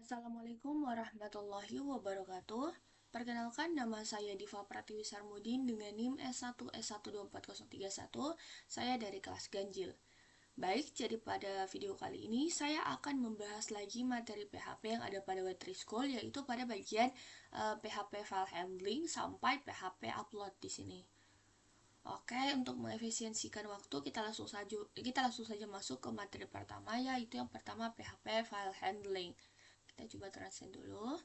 Assalamualaikum warahmatullahi wabarakatuh. Perkenalkan, nama saya Diva Pratiwi Sarmudin dengan NIM S1S1240131. Saya dari kelas Ganjil. Baik, jadi pada video kali ini saya akan membahas lagi materi PHP yang ada pada Web3 School, yaitu pada bagian PHP file handling sampai PHP upload di sini. Oke, untuk mengefisiensikan waktu kita langsung saja masuk ke materi pertama, yaitu yang pertama PHP file handling. Kita coba translate dulu.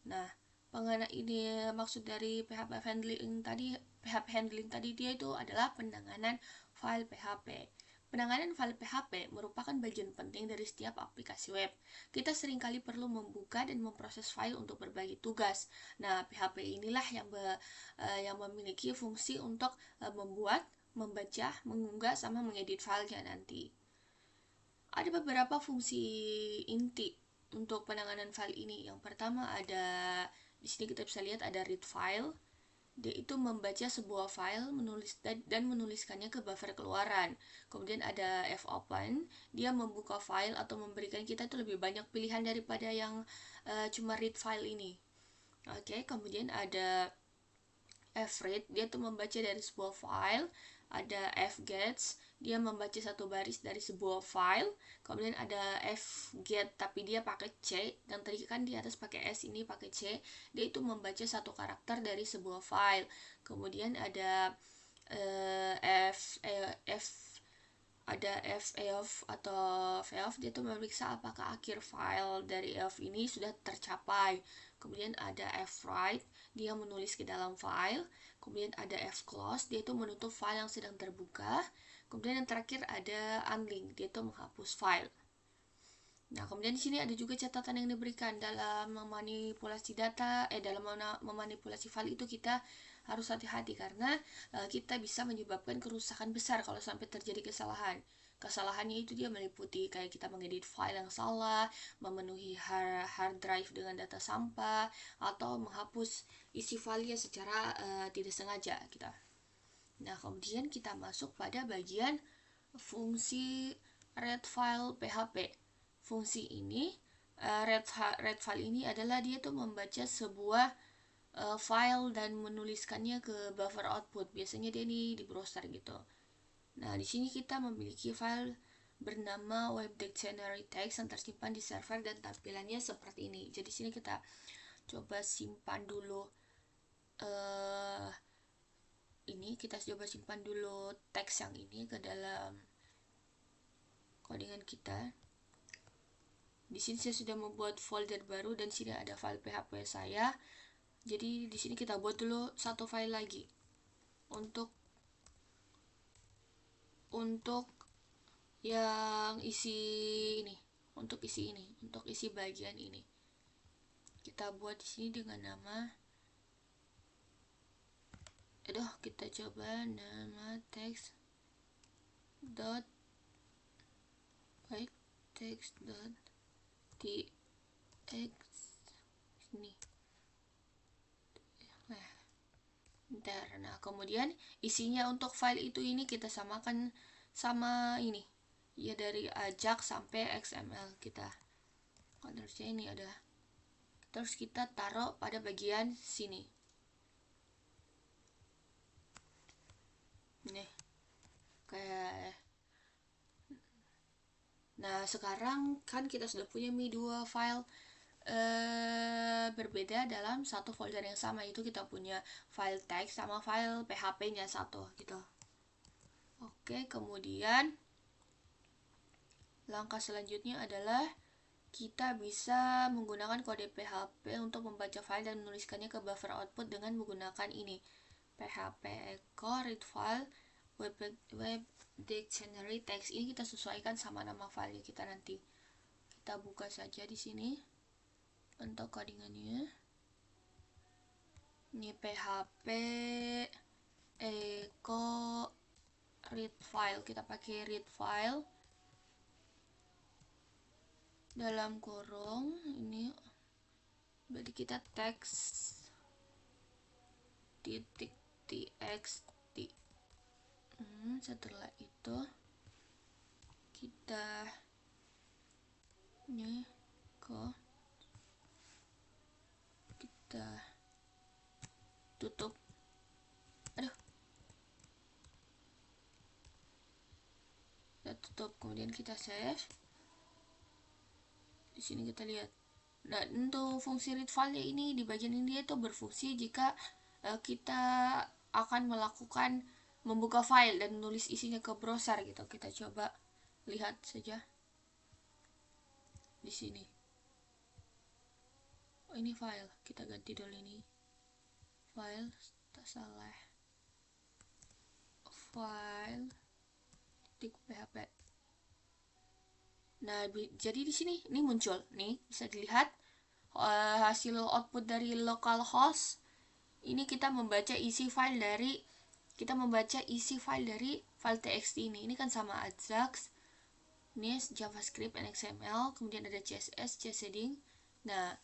Nah, pengenai ini maksud dari PHP handling tadi dia itu adalah penanganan file PHP. Penanganan file PHP merupakan bagian penting dari setiap aplikasi web. Kita seringkali perlu membuka dan memproses file untuk berbagi tugas. Nah, PHP inilah yang memiliki fungsi untuk membuat, membaca, mengunggah, sama mengedit filenya nanti. Ada beberapa fungsi inti untuk penanganan file ini. Yang pertama ada di sini kita bisa lihat ada read file. Dia itu membaca sebuah file, menuliskannya ke buffer keluaran. Kemudian ada fopen, dia membuka file atau memberikan kita itu lebih banyak pilihan daripada yang cuma read file ini. Oke, kemudian ada fread, dia tuh membaca dari sebuah file. Ada fgets, dia membaca satu baris dari sebuah file. Kemudian ada fget, tapi dia pakai c, dan tadi kan di atas pakai s, ini pakai c. Dia itu membaca satu karakter dari sebuah file. Kemudian ada ada FEOF atau FEOF, dia tuh memeriksa apakah akhir file dari EOF ini sudah tercapai. Kemudian ada fwrite, dia menulis ke dalam file. Kemudian ada fclose, dia itu menutup file yang sedang terbuka. Kemudian yang terakhir ada unlink, dia itu menghapus file. Nah, kemudian di sini ada juga catatan yang diberikan dalam memanipulasi dalam memanipulasi file itu kita harus hati-hati karena kita bisa menyebabkan kerusakan besar kalau sampai terjadi kesalahan. Kesalahannya itu dia meliputi kayak kita mengedit file yang salah, memenuhi hard drive dengan data sampah, atau menghapus isi filenya secara tidak sengaja kita. Nah, kemudian kita masuk pada bagian fungsi read file PHP. Fungsi ini read file ini adalah dia tuh membaca sebuah file dan menuliskannya ke buffer output. Biasanya dia ini di browser gitu. Nah, di sini kita memiliki file bernama web dictionary text yang tersimpan di server dan tampilannya seperti ini. Jadi di sini kita coba simpan dulu kita coba simpan dulu teks yang ini ke dalam codingan kita. Di sini saya sudah membuat folder baru dan sini ada file PHP saya. Jadi di sini kita buat dulu satu file lagi untuk yang isi ini, untuk isi bagian ini. Kita buat di sini dengan nama kita coba nama text dot text dot tx ini. Nah, kemudian isinya untuk file itu ini kita samakan sama ini, ya dari Ajax sampai XML kita. Terusnya ini ada. Terus kita taruh pada bagian sini. Nih. Kayak Nah, sekarang kan kita sudah punya dua file berbeda dalam satu folder yang sama, itu kita punya file text sama file PHP-nya satu gitu. Oke, kemudian langkah selanjutnya adalah kita bisa menggunakan kode PHP untuk membaca file dan menuliskannya ke buffer output dengan menggunakan ini PHP echo read file web dictionary text. Ini kita sesuaikan sama nama file kita nanti. Kita buka saja di sini untuk codingannya. Ini PHP echo read file, kita pakai read file dalam kurung ini, berarti kita text titik txt. Setelah itu kita ini ke tutup, kemudian kita save. Di sini kita lihat. Nah, untuk fungsi read file ini di bagian ini itu berfungsi jika kita akan melakukan membuka file dan menulis isinya ke browser gitu. Kita coba lihat saja di sini. Oh, ini file, kita ganti dulu ini. File, tak salah. File .php. Nah, jadi di sini ini muncul nih, bisa dilihat hasil output dari localhost. Ini kita membaca isi file dari file txt ini. Ini kan sama Ajax. Ini JavaScript and XML, kemudian ada CSS, CSS. Nah,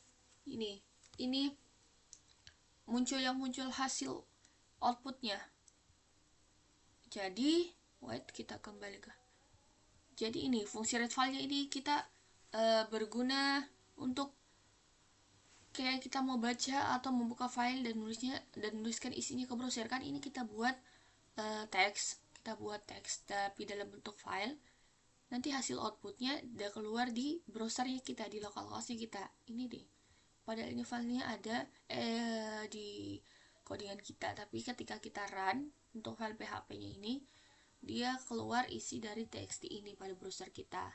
ini muncul hasil outputnya. Jadi, kita kembali ke. Jadi ini fungsi read file-nya ini kita berguna untuk kayak kita mau baca atau membuka file dan menuliskan isinya ke browser. Kan ini kita buat teks, tapi dalam bentuk file. Nanti hasil outputnya udah keluar di browsernya kita, di localhost-nya kita. Ini deh. Padahal ini filenya ada di codingan kita, tapi ketika kita run untuk file PHP-nya ini, dia keluar isi dari txt ini pada browser kita.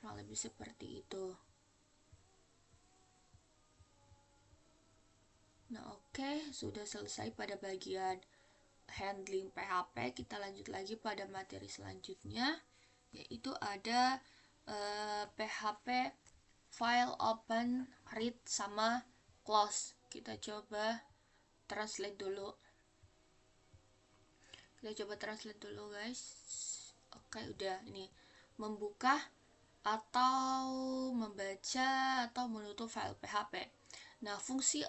Kurang lebih seperti itu. Nah, oke, sudah selesai pada bagian handling PHP. Kita lanjut lagi pada materi selanjutnya, yaitu ada PHP file open, read, sama close. Kita coba translate dulu. Guys. Oke, udah. Ini membuka atau membaca atau menutup file PHP. Nah, fungsi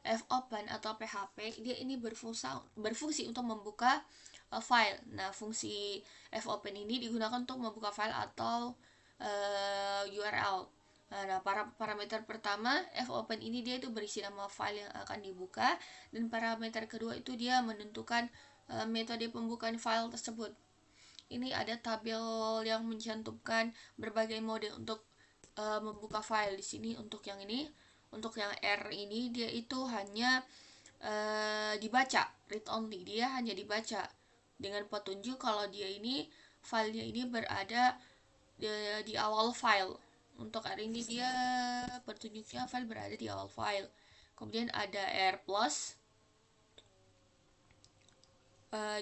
fopen atau PHP dia ini berfungsi untuk membuka file. Nah, fungsi fopen ini digunakan untuk membuka file atau URL. Nah, parameter pertama fopen ini dia itu berisi nama file yang akan dibuka, dan parameter kedua itu dia menentukan metode pembukaan file tersebut. Ini ada tabel yang mencantumkan berbagai mode untuk membuka file. Di sini untuk yang ini, untuk yang R ini dia itu hanya dibaca, read only. Dia hanya dibaca dengan petunjuk kalau dia ini filenya ini berada di awal file. Untuk R ini dia petunjuknya file berada di awal file. Kemudian ada R plus,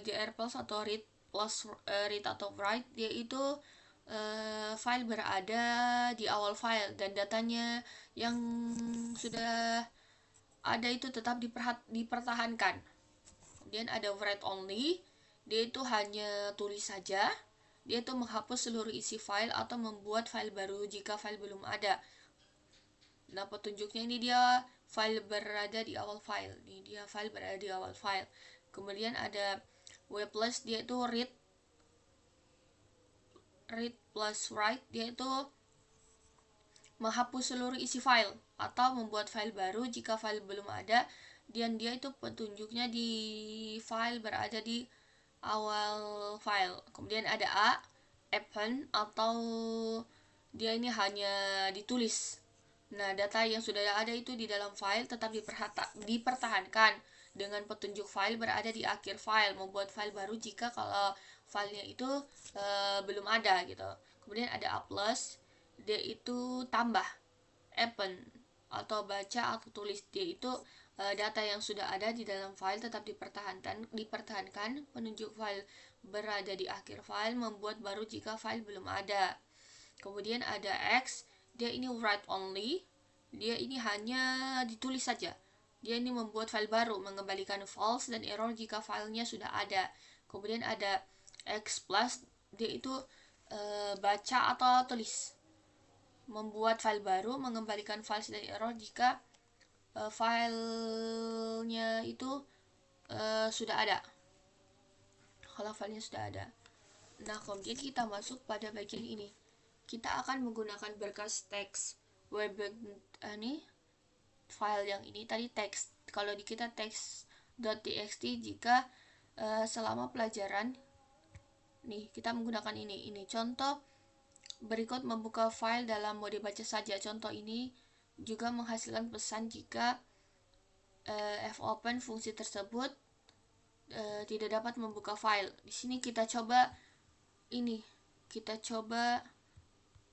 JR plus atau read plus read atau write, dia itu file berada di awal file dan datanya yang sudah ada itu tetap dipertahankan. Kemudian ada write only, dia itu hanya tulis saja. Dia itu menghapus seluruh isi file atau membuat file baru jika file belum ada. Nah, petunjuknya ini dia file berada di awal file. Ini dia file berada di awal file. Kemudian ada W plus, dia itu read plus write, dia itu menghapus seluruh isi file atau membuat file baru jika file belum ada, dan dia itu petunjuknya di file berada di awal file. Kemudian ada A, append, atau dia ini hanya ditulis. Nah, data yang sudah ada itu di dalam file tetap dipertahankan dengan petunjuk file berada di akhir file, membuat file baru jika kalau filenya itu belum ada gitu. Kemudian ada A plus, dia itu tambah. Append atau baca atau tulis, dia itu data yang sudah ada di dalam file tetap dipertahankan, penunjuk file berada di akhir file, membuat baru jika file belum ada. Kemudian ada X, dia ini write only, dia ini hanya ditulis saja. Dia ini membuat file baru, mengembalikan false dan error jika filenya sudah ada. Kemudian ada X plus, dia itu baca atau tulis, membuat file baru, mengembalikan false dan error jika filenya itu sudah ada. Kalau filenya sudah ada. Nah, kemudian kita masuk pada bagian ini. Kita akan menggunakan berkas teks web ini, file yang ini tadi teks. Kalau di kita teks.txt jika selama pelajaran Nih, kita menggunakan ini contoh berikut membuka file dalam mode baca saja. Contoh ini juga menghasilkan pesan jika fopen fungsi tersebut tidak dapat membuka file. Di sini kita coba ini, kita coba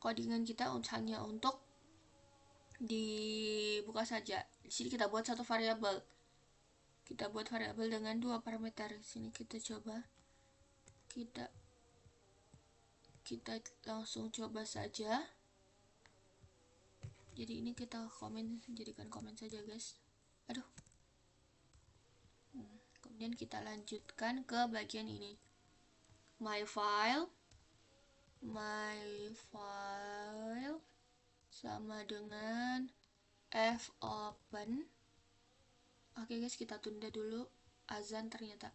codingan kita hanya untuk dibuka saja. Di sini kita buat satu variabel. Kita buat variabel dengan 2 parameter. Di sini kita coba, kita langsung coba saja. Jadi ini kita jadikan komen saja, guys. Aduh. Kemudian kita lanjutkan ke bagian ini. My file sama dengan fopen. Oke guys, kita tunda dulu, azan ternyata.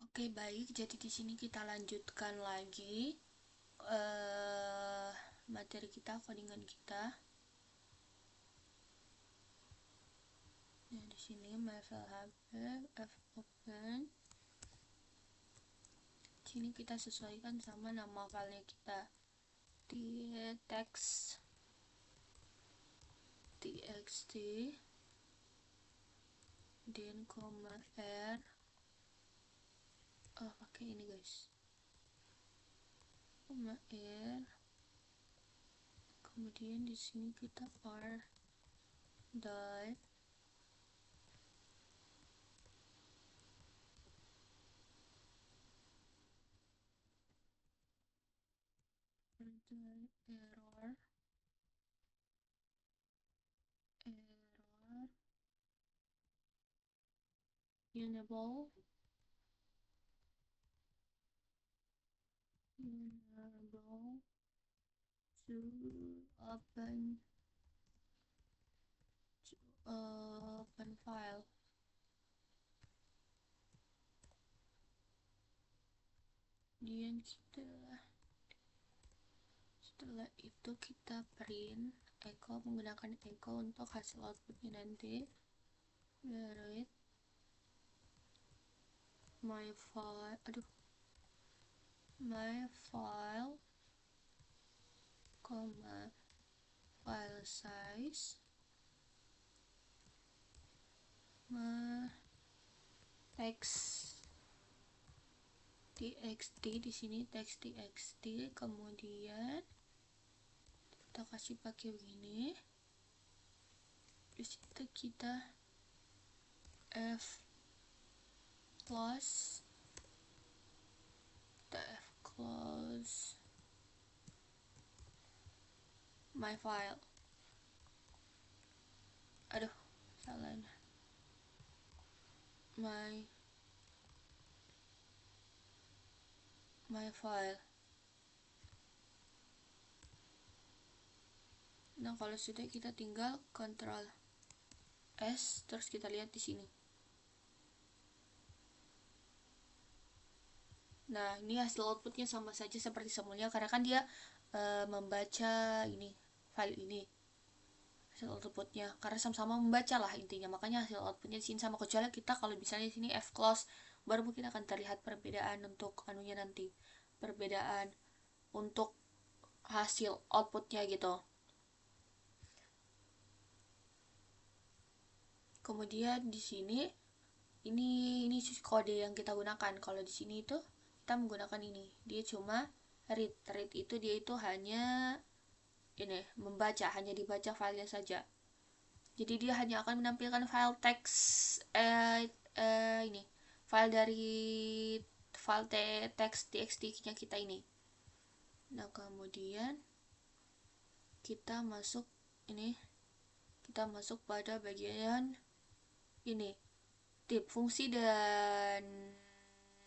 Oke, baik, jadi di sini kita lanjutkan lagi materi kita, codingan kita. Nah, di sini my file fopen. Sini kita sesuaikan sama nama filenya kita, txt dan koma r. Pakai ini guys, koma r. Kemudian di sini kita dot error enable to open file. Kemudian setelah itu kita print echo, menggunakan echo untuk hasil outputnya nanti. Read my file, file size, text txt, di sini text txt. Kemudian kita kasih pakai begini. Di situ kita close my file. Aduh, salah. My file. Nah, kalau sudah kita tinggal Ctrl S, terus kita lihat di sini. Nah, ini hasil outputnya sama saja seperti semula, karena kan dia membaca ini, file ini, hasil outputnya, karena sama-sama membaca lah intinya. Makanya hasil outputnya di sini sama, kecuali kita kalau misalnya di sini fclose, baru mungkin akan terlihat perbedaan untuk anunya nanti, perbedaan untuk hasil outputnya gitu. Kemudian di sini ini kode yang kita gunakan. Kalau di sini itu kita menggunakan ini, dia cuma read itu dia itu hanya ini membaca, hanya dibaca filenya saja. Jadi dia hanya akan menampilkan file teks ini file dari file teks txt-nya kita ini. Nah, kemudian kita masuk pada bagian ini, tip fungsi dan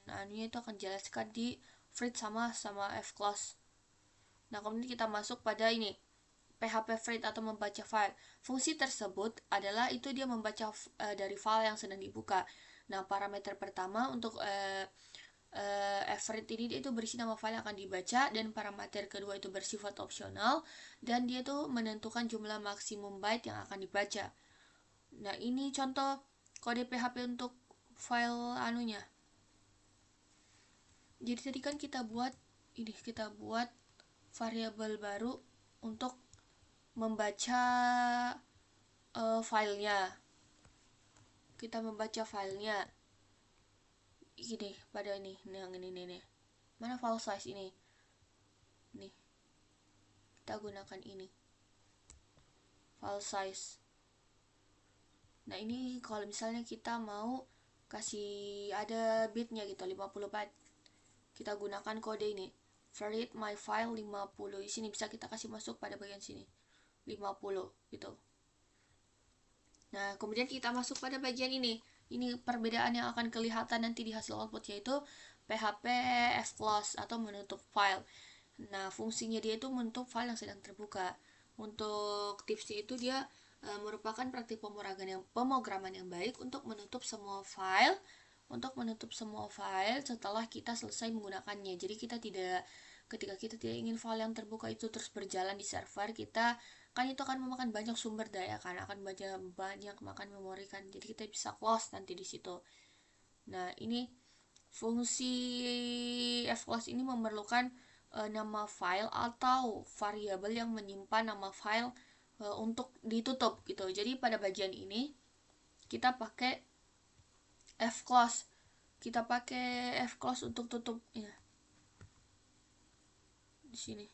anunya itu akan jelaskan di Frit sama fclose. Nah, kemudian kita masuk pada ini PHP Frit atau membaca file. Fungsi tersebut adalah itu dia membaca dari file yang sedang dibuka. Nah, parameter pertama untuk Frit ini itu berisi nama file yang akan dibaca, dan parameter kedua itu bersifat opsional, dan dia tuh menentukan jumlah maksimum byte yang akan dibaca. Nah, ini contoh kode PHP untuk file anunya. Jadi tadi kan kita buat variabel baru untuk membaca filenya. Kita membaca filenya ini pada ini yang ini nih. Mana file size ini? Nih. Kita gunakan ini. File size. Nah, ini kalau misalnya kita mau kasih ada bitnya gitu 50 byte. Kita gunakan kode ini. Read my file 50. Di sini bisa kita kasih masuk pada bagian sini. 50 gitu. Nah, kemudian kita masuk pada bagian ini. Ini perbedaan yang akan kelihatan nanti di hasil output, yaitu PHP fclose atau menutup file. Nah, fungsinya dia itu menutup file yang sedang terbuka. Untuk tipsnya itu dia merupakan praktik pemrograman yang baik untuk menutup semua file setelah kita selesai menggunakannya. Jadi ketika kita tidak ingin file yang terbuka itu terus berjalan di server kita, kan itu akan memakan banyak sumber daya kan, akan banyak makan memori kan. Jadi kita bisa close nanti di situ. Nah, ini fungsi fclose ini memerlukan nama file atau variabel yang menyimpan nama file untuk ditutup gitu. Jadi pada bagian ini kita pakai fclose. Kita pakai fclose untuk tutup ya. Di sini.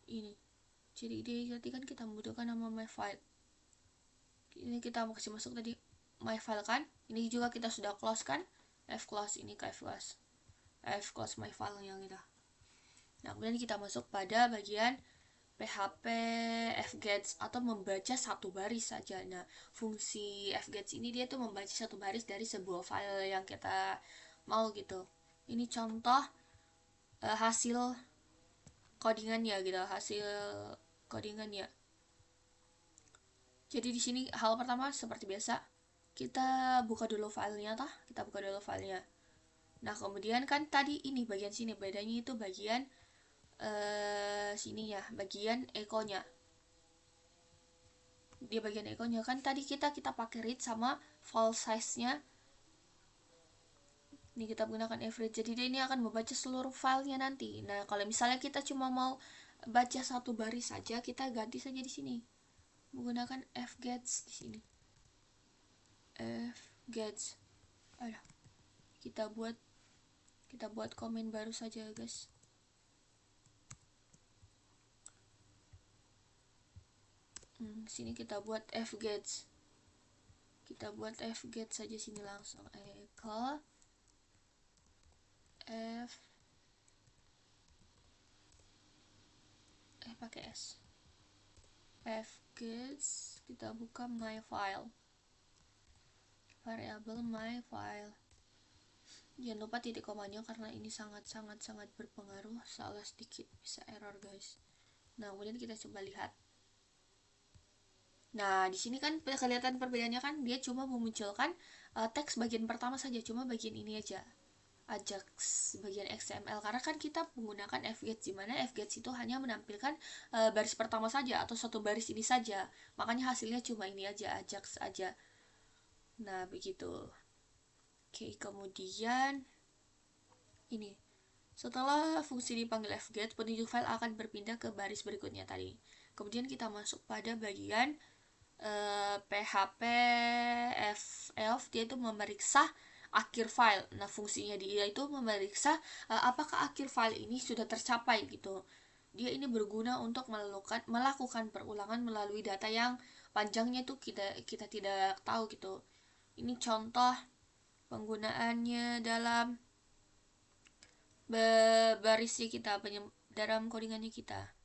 Ini. Jadi tadi kan kita membutuhkan nama my file. Ini kita mau kasih masuk tadi my file kan. Ini juga kita sudah close kan. Fclose ini ke fclose my file yang kita. Nah, kemudian kita masuk pada bagian PHP fgets atau membaca satu baris saja. Nah, fungsi fgets ini dia tuh membaca satu baris dari sebuah file yang kita mau gitu. Ini contoh hasil codingannya gitu, hasil codingannya. Jadi di sini hal pertama seperti biasa, kita buka dulu filenya toh, Nah, kemudian kan tadi ini bagian sini, bedanya itu bagian sini ya, bagian ekonya. Di bagian ekonya kan tadi kita pakai read sama file size-nya. Ini kita gunakan average. Jadi dia ini akan membaca seluruh filenya nanti. Nah, kalau misalnya kita cuma mau baca satu baris saja, kita ganti saja di sini. Menggunakan fgets di sini. Fgets. Aduh. Kita buat komen baru saja, guys. Sini kita buat fgets. Kita buat fgets saja sini langsung. Equal pakai S. Fgets, kita buka my file. Variabel my file. Jangan lupa titik komanya karena ini sangat berpengaruh. Salah sedikit bisa error, guys. Nah, kemudian kita coba lihat. Nah, di sini kan kelihatan perbedaannya kan, dia cuma memunculkan teks bagian pertama saja, cuma bagian ini aja. Ajax bagian XML, karena kan kita menggunakan fgets, di mana fgets itu hanya menampilkan baris pertama saja atau satu baris ini saja, makanya hasilnya cuma ini aja, Ajax aja. Nah, begitu. Oke, kemudian ini setelah fungsi dipanggil fget, penunjuk file akan berpindah ke baris berikutnya tadi. Kemudian kita masuk pada bagian PHP FF, dia itu memeriksa akhir file. Nah, fungsinya dia itu memeriksa apakah akhir file ini sudah tercapai gitu. Dia ini berguna untuk melakukan perulangan melalui data yang panjangnya itu kita tidak tahu gitu. Ini contoh penggunaannya dalam barisnya kita, dalam codingannya kita.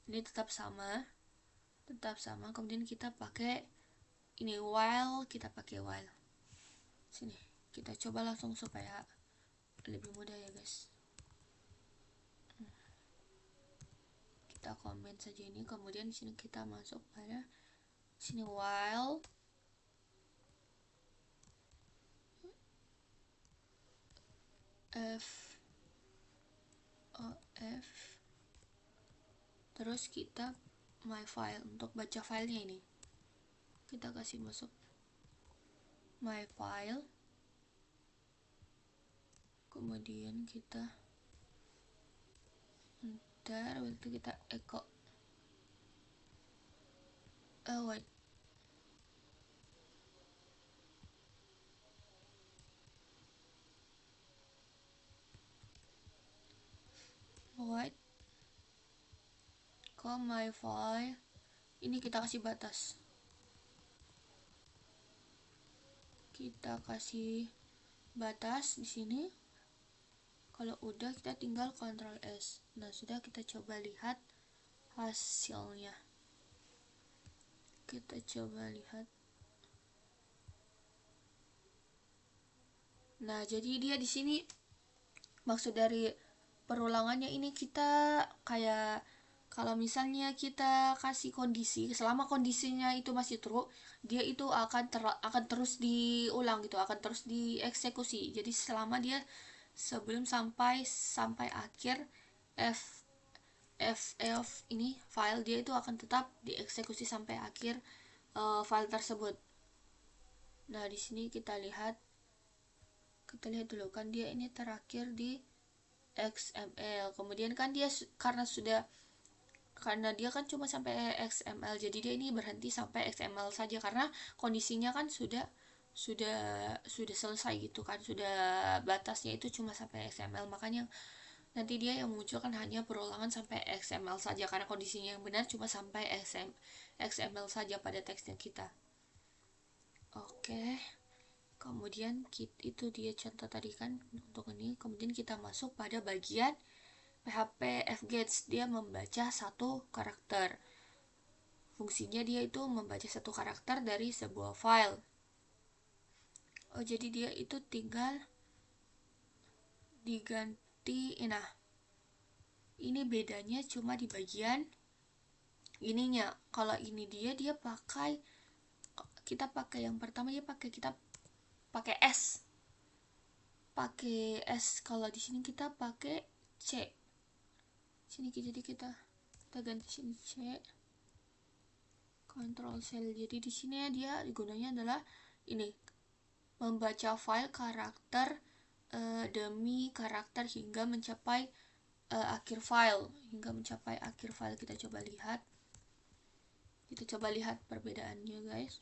Ini tetap sama. Kemudian kita pakai ini while, sini kita coba langsung supaya lebih mudah ya, guys. Kita komen saja ini, kemudian di sini kita masuk pada sini while terus kita my file untuk baca filenya. Ini kita kasih masuk my file, kemudian kita waktu kita echo wait, ke my file ini kita kasih batas, di sini. Kalau udah kita tinggal Ctrl S. Nah, sudah, kita coba lihat hasilnya. Kita coba lihat. Nah, jadi dia di sini maksud dari perulangannya ini kita kayak kalau misalnya kita kasih kondisi, selama kondisinya itu masih true, dia itu akan terus diulang gitu, akan terus dieksekusi. Jadi selama dia sebelum sampai akhir ini file, dia itu akan tetap dieksekusi sampai akhir file tersebut. Nah, di sini kita lihat dulu kan dia ini terakhir di XML. Kemudian kan dia karena dia kan cuma sampai XML, jadi dia ini berhenti sampai XML saja karena kondisinya kan sudah selesai gitu kan, sudah batasnya itu cuma sampai XML. Makanya nanti dia yang muncul kan hanya perulangan sampai XML saja karena kondisinya yang benar cuma sampai XML saja pada teksnya kita. Oke. Kemudian itu dia contoh tadi kan untuk ini. Kemudian kita masuk pada bagian PHP fgets. Dia membaca satu karakter. Fungsinya dia itu membaca satu karakter dari sebuah file. Jadi dia itu tinggal diganti. Nah, ini bedanya cuma di bagian ininya. Kalau ini dia kita pakai yang pertama, dia kita pakai S. Kalau di sini kita pakai C. Sini jadi kita ganti sini C. Ctrl Cell. Jadi di sini dia gunanya adalah ini, membaca file karakter demi karakter hingga mencapai akhir file. Kita coba lihat perbedaannya, guys.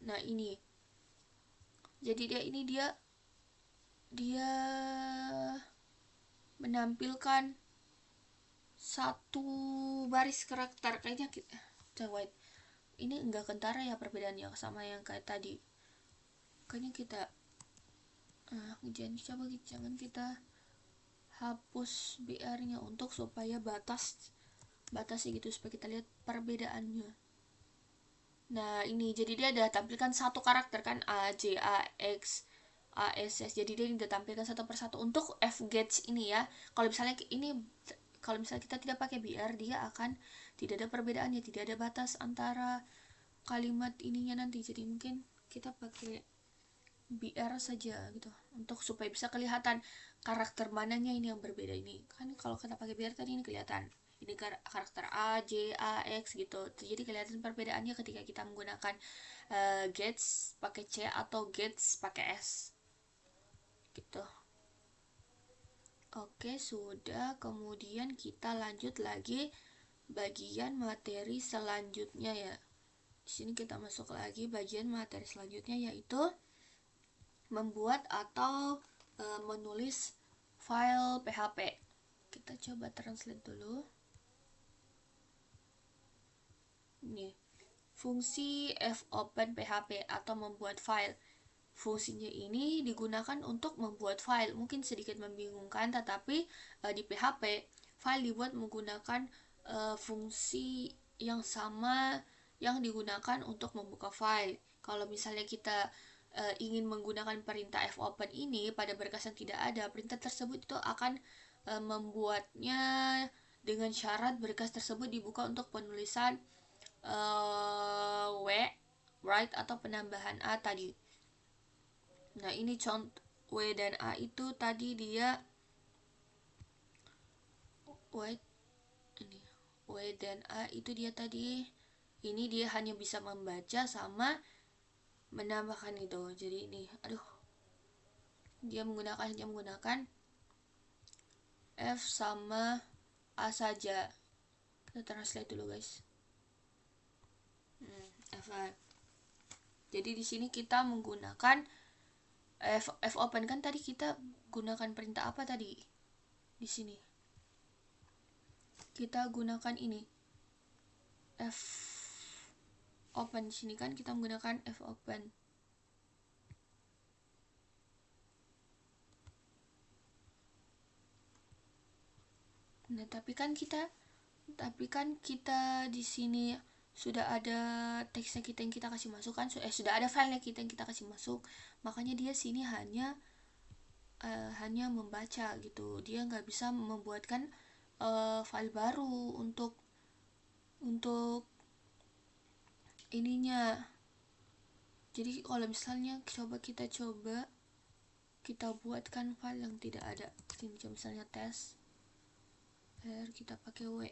Nah, ini jadi dia menampilkan satu baris karakter. Kayaknya ini enggak kentara ya perbedaannya sama yang kayak tadi. Kayaknya kita jangan kita hapus BR-nya untuk supaya batasnya gitu, supaya kita lihat perbedaannya. Nah, ini jadi dia ada tampilkan satu karakter kan, A, J, A, X, A, S, S. Jadi dia udah tampilkan satu persatu untuk fgets ini ya. Kalau misalnya kita tidak pakai BR, dia akan tidak ada perbedaannya, tidak ada batas antara kalimat ininya nanti. Jadi mungkin kita pakai BR saja gitu untuk supaya bisa kelihatan karakter mananya ini yang berbeda. Ini kan kalau kita pakai BR tadi ini kelihatan ini karakter A, J, A, X gitu. Jadi kelihatan perbedaannya ketika kita menggunakan gets pakai C atau gets pakai S gitu. Oke, sudah. Kemudian kita lanjut lagi bagian materi selanjutnya ya. Di sini kita masuk lagi bagian materi selanjutnya, yaitu membuat atau menulis file PHP. Kita coba translate dulu. Nih, fungsi fopen PHP atau membuat file. Fungsinya ini digunakan untuk membuat file. Mungkin sedikit membingungkan, tetapi di PHP file dibuat menggunakan fungsi yang sama yang digunakan untuk membuka file. Kalau misalnya kita ingin menggunakan perintah fopen ini pada berkas yang tidak ada, perintah tersebut itu akan membuatnya dengan syarat berkas tersebut dibuka untuk penulisan write atau penambahan A tadi. Nah, ini contoh W dan A itu tadi dia W dan A itu dia tadi ini dia hanya bisa membaca sama menambahkan itu. Jadi ini Dia hanya menggunakan F sama A saja. Kita translate dulu guys. F1. Jadi di sini kita menggunakan F open. Kan tadi kita gunakan perintah apa tadi? Di sini kita gunakan ini F open. Di sini kan kita menggunakan F open. Nah, tapi kan kita di sini sudah ada teksnya kita yang kita kasih masuk kan, sudah ada filenya kita yang kita kasih masuk, makanya dia sini hanya membaca gitu, dia nggak bisa membuatkan file baru untuk ininya. Jadi kalau misalnya kita buatkan file yang tidak ada, ini misalnya tes kita pakai W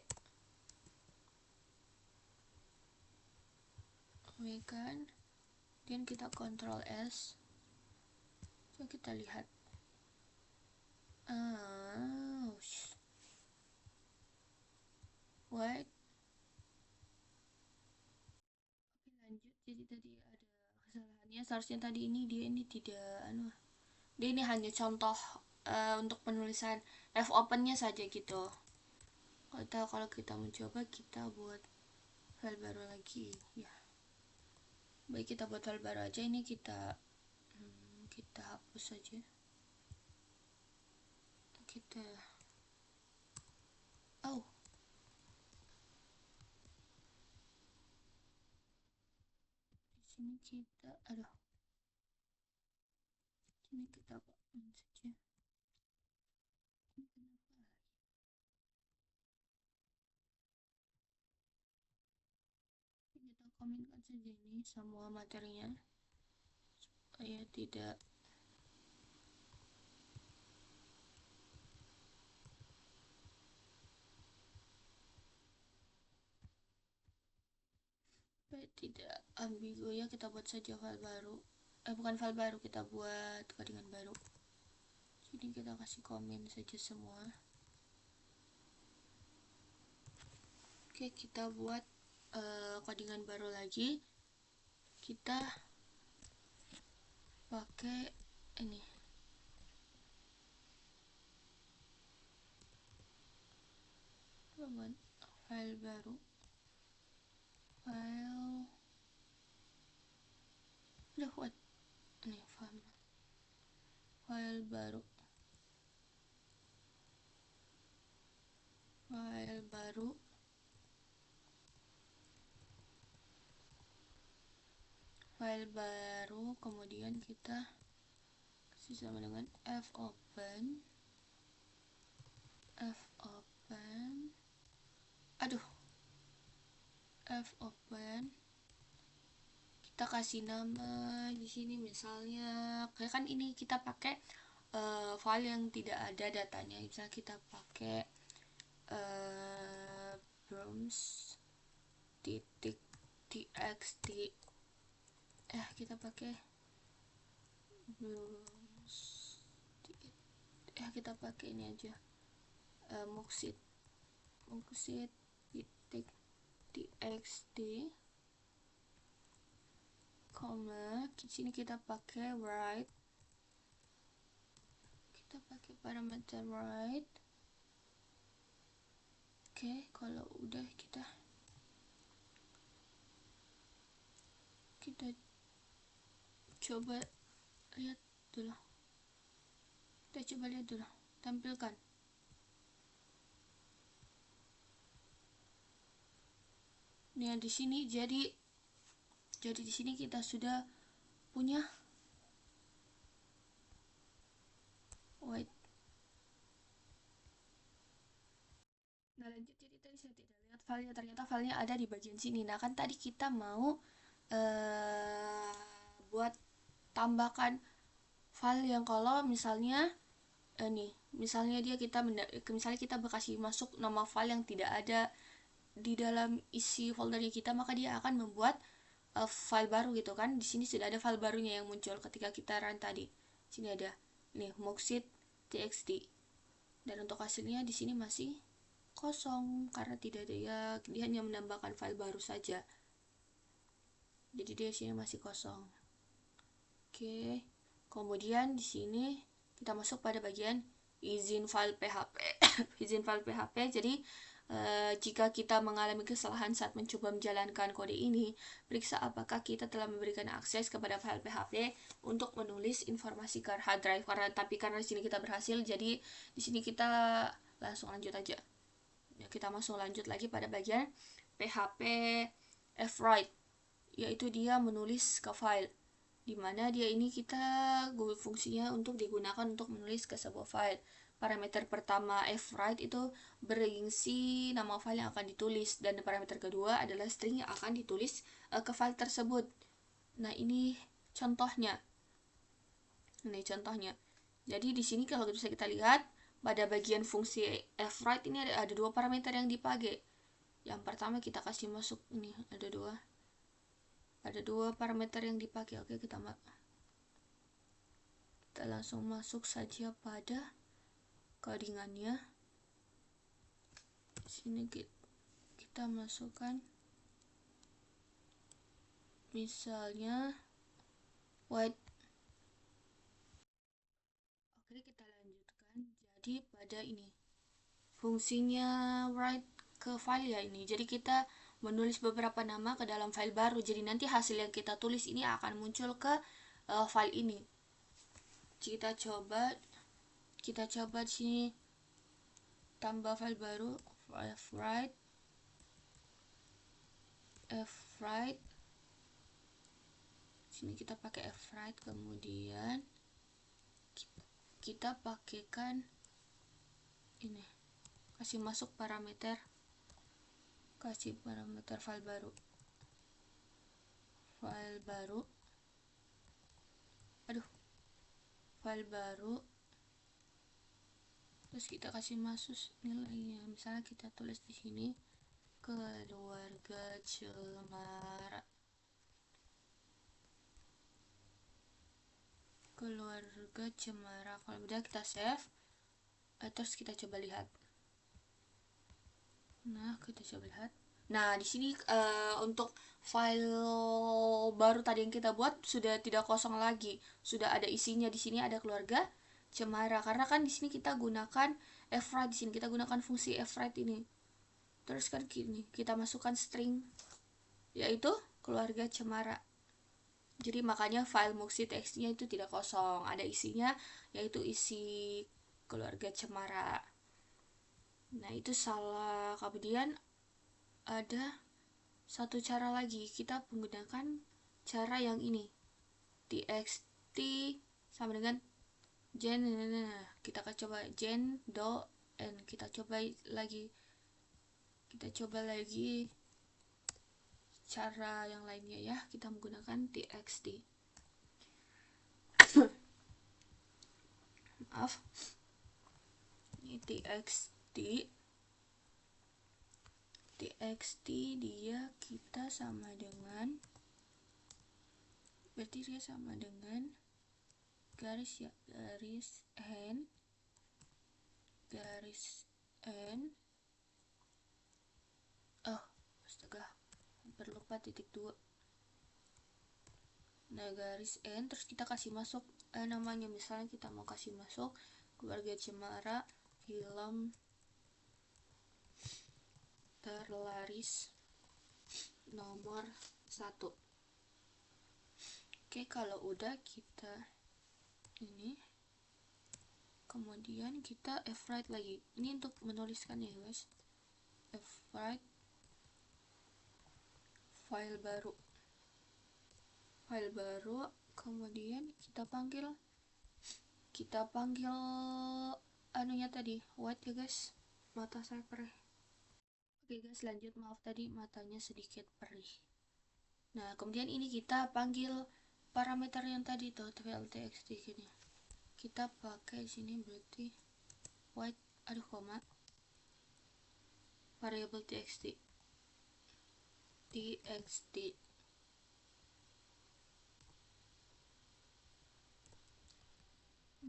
kan, dan kita Ctrl S, so kita lihat wait, lanjut. Jadi tadi ada kesalahannya, seharusnya tadi dia ini hanya contoh untuk penulisan F opennya saja gitu. Kalau kita mencoba, kita buat file baru lagi ya. Baik, kita buat file baru aja. Ini kita hapus saja. Kita di sini kita ini kita komen saja. Kita komenkan saja ini semua materinya supaya tidak ambigu ya. Kita buat saja file baru, bukan file baru, kita buat codingan baru. Jadi kita kasih komen saja semua. Oke, kita buat codingan baru lagi. Kita pakai ini file baru, file baru kemudian kita kasih sama dengan F open. Kita kasih nama di sini, misalnya kayak kan ini kita pakai file yang tidak ada datanya, misalnya kita pakai browse.txt, kita pakai kita pakai ini aja, mooksit.txt, di sini kita pakai write, kita pakai parameter write. Oke, kalau udah kita coba lihat dulu. Tampilkan. Nah, di sini jadi di sini kita sudah punya Nah, lanjut. Jadi tadi saya tidak lihat filenya, ternyata filenya ada di bagian sini. Nah, kan tadi kita mau buat tambahkan file yang kalau misalnya misalnya misalnya kita kasih masuk nama file yang tidak ada di dalam isi foldernya kita, maka dia akan membuat file baru gitu kan. Di sini sudah ada file barunya yang muncul ketika kita run tadi. Sini ada nih moxit txt, dan untuk hasilnya di sini masih kosong karena tidak ada ya, dia hanya menambahkan file baru saja, jadi dia sini masih kosong. Oke, kemudian di sini kita masuk pada bagian izin file PHP. Izin file PHP. Jadi jika kita mengalami kesalahan saat mencoba menjalankan kode ini, periksa apakah kita telah memberikan akses kepada file PHP untuk menulis informasi ke hard drive. Karena di sini kita berhasil, jadi di sini kita langsung lanjut aja. Ya, kita langsung lanjut lagi pada bagian PHP fwrite, yaitu dia menulis ke file, dimana dia ini kita fungsinya untuk digunakan untuk menulis ke sebuah file. Parameter pertama fwrite itu berisi nama file yang akan ditulis, dan parameter kedua adalah string yang akan ditulis ke file tersebut. Nah, ini contohnya. Jadi di sini kalau bisa kita lihat pada bagian fungsi fwrite ini ada dua parameter yang dipakai. Yang pertama kita kasih masuk ini, ada dua parameter yang dipakai. Oke, kita langsung masuk saja pada codingannya. Sini kita masukkan misalnya white. Oke, kita lanjutkan. Jadi pada ini fungsinya write ke file ya ini. Jadi kita menulis beberapa nama ke dalam file baru. Jadi nanti hasil yang kita tulis ini akan muncul ke file ini. Kita coba di sini tambah file baru, fwrite. Sini kita pakai fwrite, kemudian kita pakaikan ini, kasih masuk parameter file baru, terus kita kasih masuk nilainya. Misalnya kita tulis di sini keluarga Cemara, kalau udah kita save, terus kita coba lihat. Nah, di sini untuk file baru tadi yang kita buat sudah tidak kosong lagi, sudah ada isinya. Di sini ada keluarga Cemara, karena kan di sini kita gunakan fwrite, di sini kita gunakan fungsi fwrite ini. Terus kan gini, kita masukkan string yaitu keluarga Cemara. Jadi makanya file moxit txt-nya itu tidak kosong, ada isinya yaitu isi keluarga Cemara. Nah, itu salah. Kemudian ada satu cara lagi, kita menggunakan cara yang ini, txt sama dengan gen. Kita akan coba gen do n, kita coba lagi cara yang lainnya ya. Kita menggunakan txt. Maaf, ini txt dia kita sama dengan, berarti dia sama dengan garis n, astaga, berlupa titik 2. Nah, garis n, terus kita kasih masuk namanya. Misalnya kita mau kasih masuk keluarga Cemara film terlaris nomor 1. Oke, kalau udah kita ini, kemudian kita fwrite lagi. Ini untuk menuliskan ya guys, fwrite file baru, kemudian kita panggil anunya tadi white ya guys. Mata saya perih. Oke guys, lanjut. Maaf tadi matanya sedikit perih. Nah, kemudian ini kita panggil parameter yang tadi tuh, txt gini. Kita pakai sini berarti white, variable txt.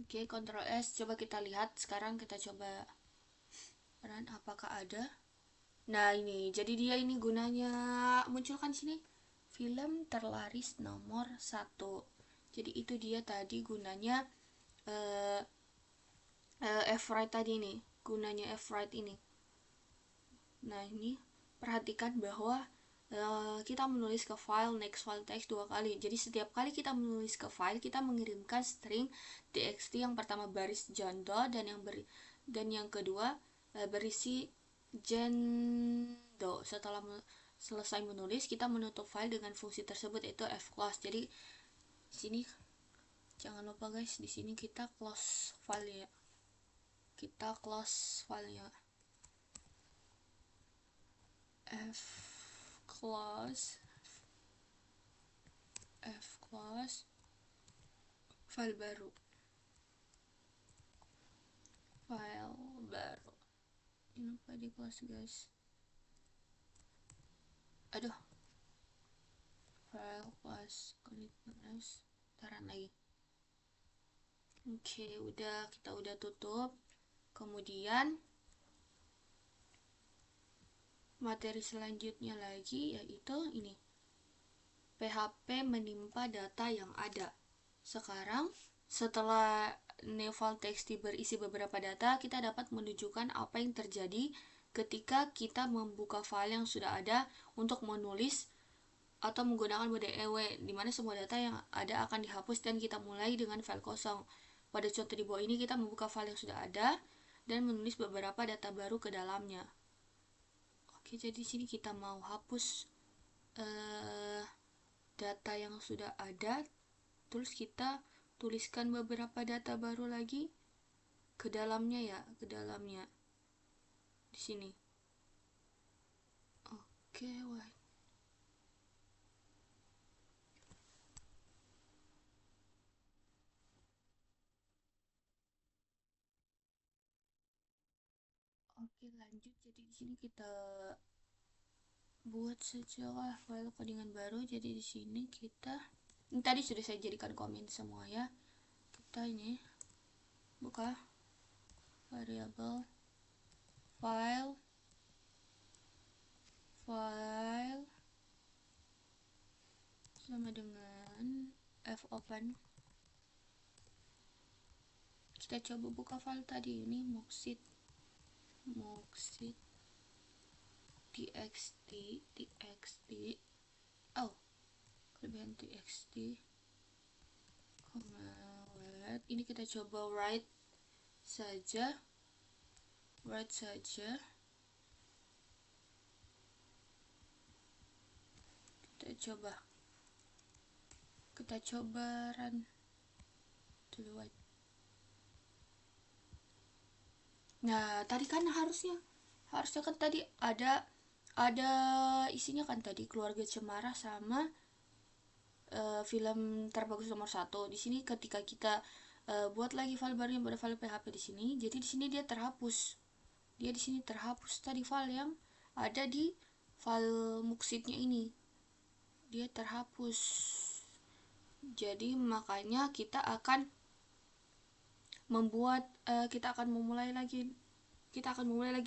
Oke, Ctrl S, coba kita lihat. Sekarang kita coba run, apakah ada. Nah ini, jadi dia ini gunanya munculkan sini film terlaris nomor 1. Jadi itu dia tadi gunanya eh, F-Write tadi nih, gunanya F-Write ini. Nah ini perhatikan bahwa kita menulis ke file next file text 2 kali. Jadi setiap kali kita menulis ke file, kita mengirimkan string txt yang pertama baris jando dan yang kedua berisi jendo. Setelah selesai menulis, kita menutup file dengan fungsi tersebut, yaitu fclose. Jadi sini jangan lupa guys, di sini kita close file ya. Kita close filenya. Fclose file baru. Ini lupa di close guys. Aduh, file close taran lagi. Oke, kita udah tutup. Kemudian materi selanjutnya lagi yaitu ini, PHP menimpa data yang ada. Sekarang setelah Naval TXT berisi beberapa data, kita dapat menunjukkan apa yang terjadi ketika kita membuka file yang sudah ada untuk menulis atau menggunakan mode EW, di mana semua data yang ada akan dihapus dan kita mulai dengan file kosong. Pada contoh di bawah ini kita membuka file yang sudah ada dan menulis beberapa data baru ke dalamnya. Oke, jadi di sini kita mau hapus data yang sudah ada, terus kita tuliskan beberapa data baru lagi ke dalamnya ya, ke dalamnya di sini. Oke, wait. Oke, lanjut. Jadi di sini kita buat sejarah file codingan baru. Jadi di sini kita, ini tadi sudah saya jadikan komen semua ya. Kita ini buka variabel file sama dengan fopen. Kita coba buka file tadi ini, moxit txt. Oh, kelebihan txt. Ini kita coba write saja. Kita coba run dulu. Nah, tadi kan harusnya kan tadi ada isinya kan tadi keluarga cemara sama film terbagus nomor 1. Di sini ketika kita buat lagi file baru yang pada file PHP di sini, jadi di sini dia terhapus. Di sini terhapus tadi file yang ada di file muxitnya ini. Dia terhapus. Jadi makanya kita akan membuat kita akan memulai lagi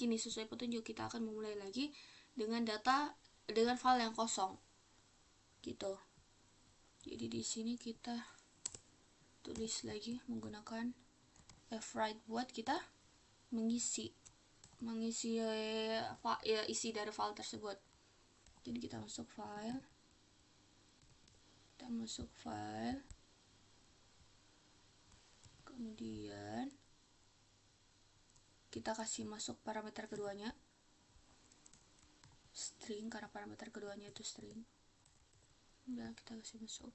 nih sesuai petunjuk. Kita akan memulai lagi dengan file yang kosong gitu. Jadi di sini kita tulis lagi menggunakan F-Write buat kita mengisi isi dari file tersebut. Jadi kita masuk file, kemudian kita kasih masuk parameter keduanya string, karena parameter keduanya itu string. Dan kita kasih masuk.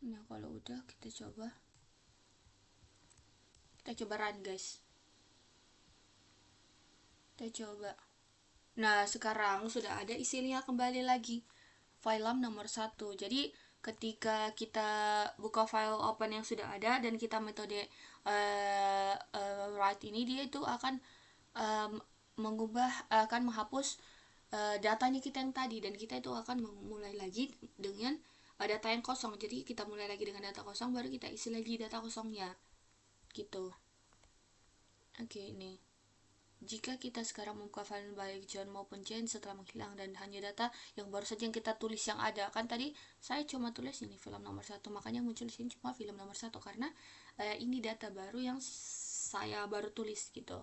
Nah, kalau udah kita coba run guys. Kita coba. Nah, sekarang sudah ada isinya kembali lagi. File nomor 1. Jadi ketika kita buka file open yang sudah ada dan kita metode write ini, dia itu akan menghapus datanya kita yang tadi, dan kita itu akan memulai lagi dengan data yang kosong. Jadi kita mulai lagi dengan data kosong, baru kita isi lagi data kosongnya gitu. Oke, ini jika kita sekarang membuka file baik John maupun Jane setelah menghilang dan hanya data yang baru saja yang kita tulis yang ada, kan tadi saya cuma tulis ini film nomor 1, makanya muncul di sini cuma film nomor 1 karena ini data baru yang saya baru tulis gitu.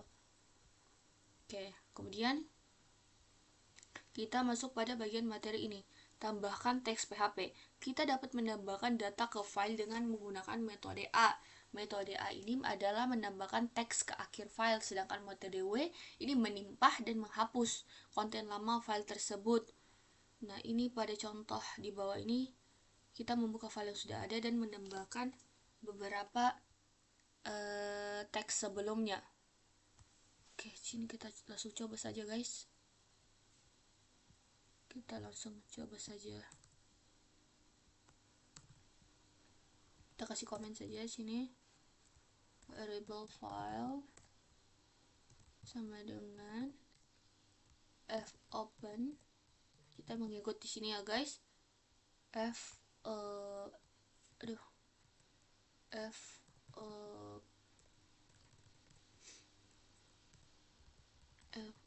Oke, kemudian kita masuk pada bagian materi ini. Tambahkan teks PHP. Kita dapat menambahkan data ke file dengan menggunakan metode A. Metode A ini adalah menambahkan teks ke akhir file, sedangkan metode W ini menimpah dan menghapus konten lama file tersebut. Nah, ini pada contoh di bawah ini kita membuka file yang sudah ada dan menambahkan beberapa teks sebelumnya. Oke, sini kita langsung coba saja, guys. Kita langsung coba saja. Kita kasih komen saja sini. Variable file sama dengan f open. Kita mengikut di sini ya, guys. F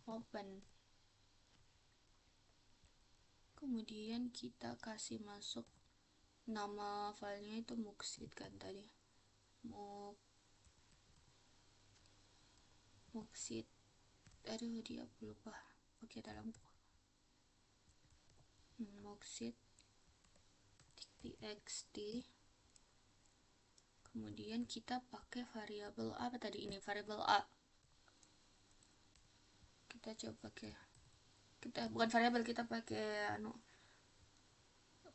open. Kemudian kita kasih masuk nama filenya itu Muxit kan tadi. Muxit. Aduh, dia lupa pakai dalam Muxit txt. Kemudian kita pakai variabel apa tadi, ini variabel A. Kita coba pakai, kita bukan variabel, kita pakai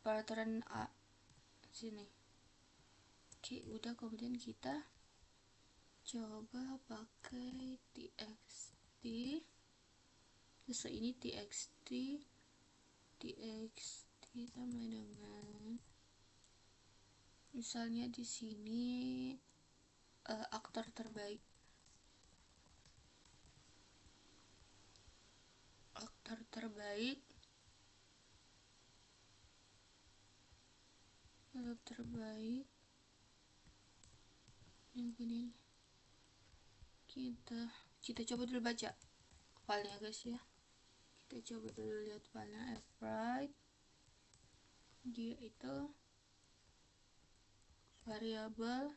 peraturan A sini. Oke, udah. Kemudian kita coba pakai txt. Terus ini txt sama dengan misalnya di sini aktor terbaik. Yang ini kita coba dulu baca filenya, guys ya. Kita coba dulu lihat filenya. Fwrite, dia itu variabel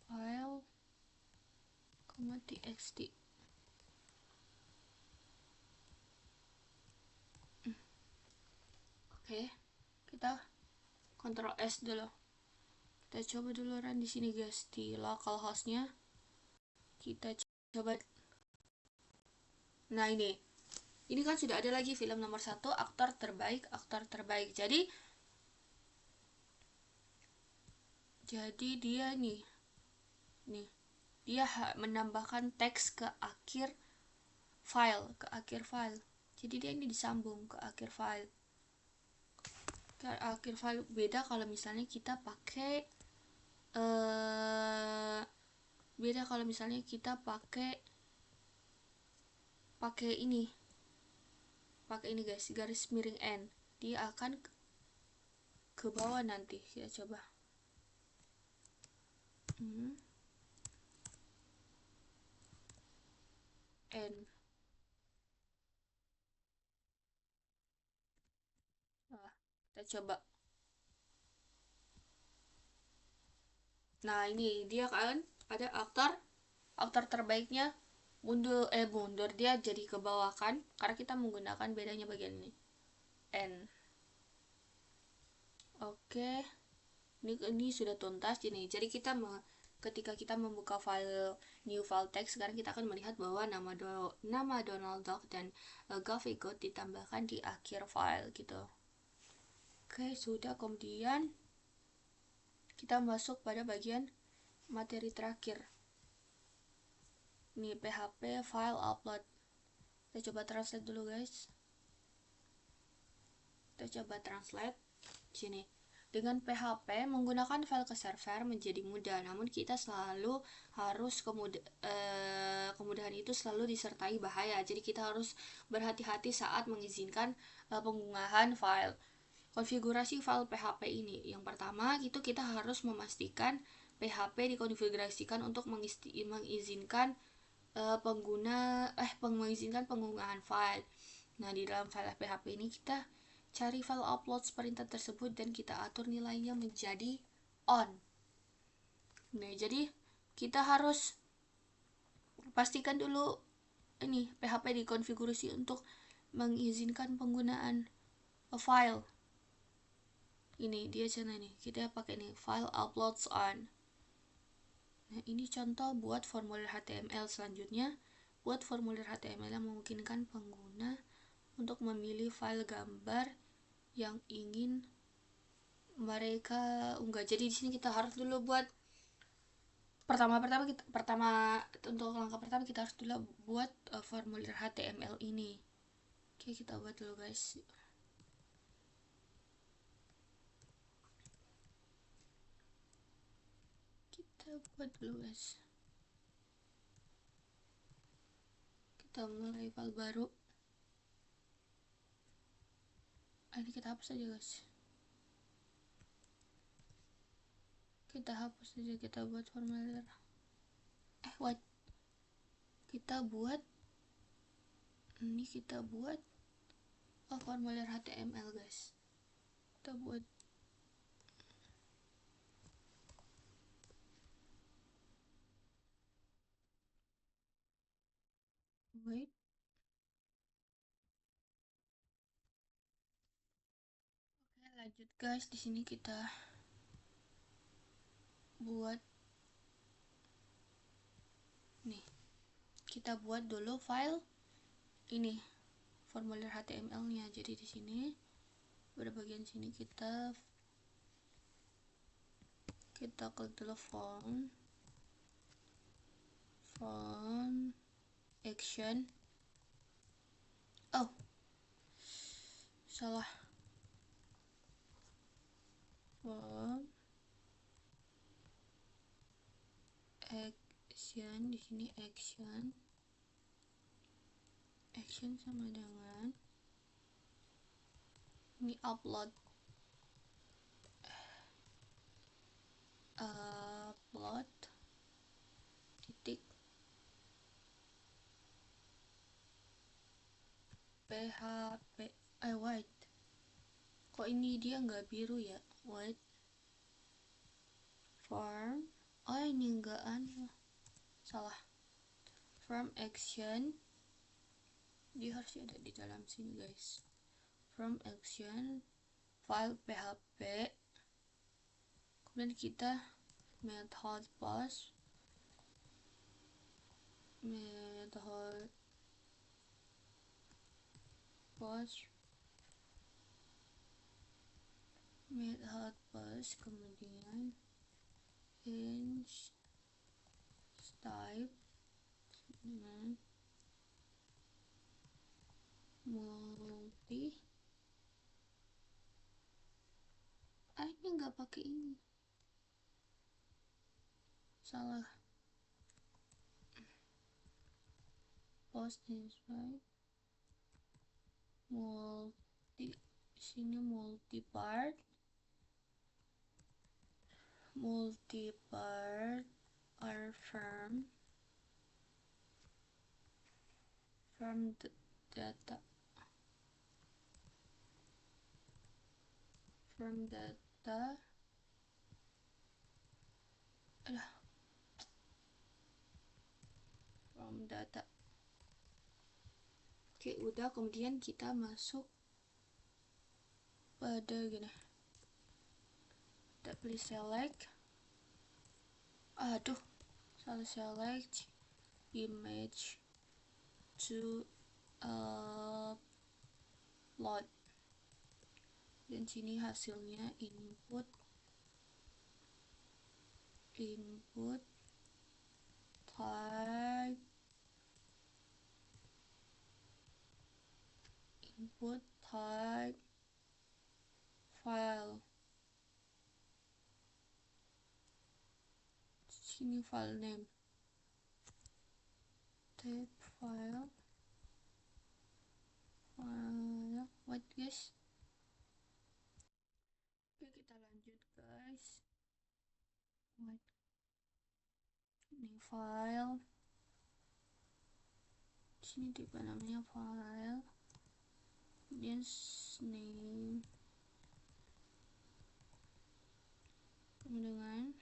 file txt. Oke, kita Ctrl S dulu. Kita coba dulu run di sini, guys, di localhostnya. Kita coba. Nah, ini kan sudah ada lagi film nomor 1, aktor terbaik. Jadi dia nih dia menambahkan teks ke akhir file. Jadi dia ini disambung ke akhir file. Beda kalau misalnya kita pakai ini guys, garis miring N. Dia akan ke bawah nanti. Kita coba. N. Kita coba. Nah, ini dia kan ada aktor terbaiknya mundur dia jadi ke bawah kan, karena kita menggunakan bedanya bagian ini N. Oke, ini sudah tuntas ini. Jadi ketika kita membuka new file text, sekarang kita akan melihat bahwa nama Donald Duck dan Goofy Good ditambahkan di akhir file gitu. Oke, sudah. Kemudian kita masuk pada bagian materi terakhir. Ini PHP file upload. Kita coba translate dulu, guys. Kita coba translate sini. Dengan PHP, menggunakan file ke server menjadi mudah, namun kita selalu harus kemudahan itu selalu disertai bahaya. Jadi kita harus berhati-hati saat mengizinkan penggunaan file. Konfigurasi file PHP ini, yang pertama itu kita harus memastikan PHP dikonfigurasikan untuk mengizinkan mengizinkan penggunaan file. Nah, di dalam file PHP ini kita cari file upload perintah tersebut dan kita atur nilainya menjadi on. Nah, jadi kita harus pastikan dulu ini PHP dikonfigurasi untuk mengizinkan penggunaan file. Ini dia cara nih, kita pakai nih file uploads on. Nah, ini contoh buat formulir HTML. Selanjutnya, buat formulir HTML yang memungkinkan pengguna untuk memilih file gambar yang ingin mereka unggah. Jadi di sini kita harus dulu buat untuk langkah pertama kita harus dulu buat formulir HTML ini. Oke, kita buat dulu guys. Kita buat dulu guys. Kita mulai file baru. Ini kita hapus aja guys. Kita hapus aja, kita buat formulir. Kita buat formulir HTML guys. Kita buat wait. Oke, lanjut guys. Di sini kita buat nih. Kita buat dulu file ini formulir HTML-nya. Jadi di sini pada bagian sini kita klik dulu form action. Oh, salah. Form action, di sini action sama dengan ini upload titik PHP. Wait, kok ini dia nggak biru ya? Wait, form. Oh, ini enggak salah. Form action, dia harus ada di dalam sini guys. Form action file PHP, kemudian kita method post kemudian inch type dengan multi. Ini nggak pakai ini, salah. Post inside sini multi part or from the data from data. Oke, udah. Kemudian kita masuk pada gini, kita pilih select, salah, select image to upload, dan sini hasilnya input type file. Sini file name, tab file, wait guys. Oke, kita lanjut guys. Wait. Ini file, sini tipe namanya file, kemudian name dengan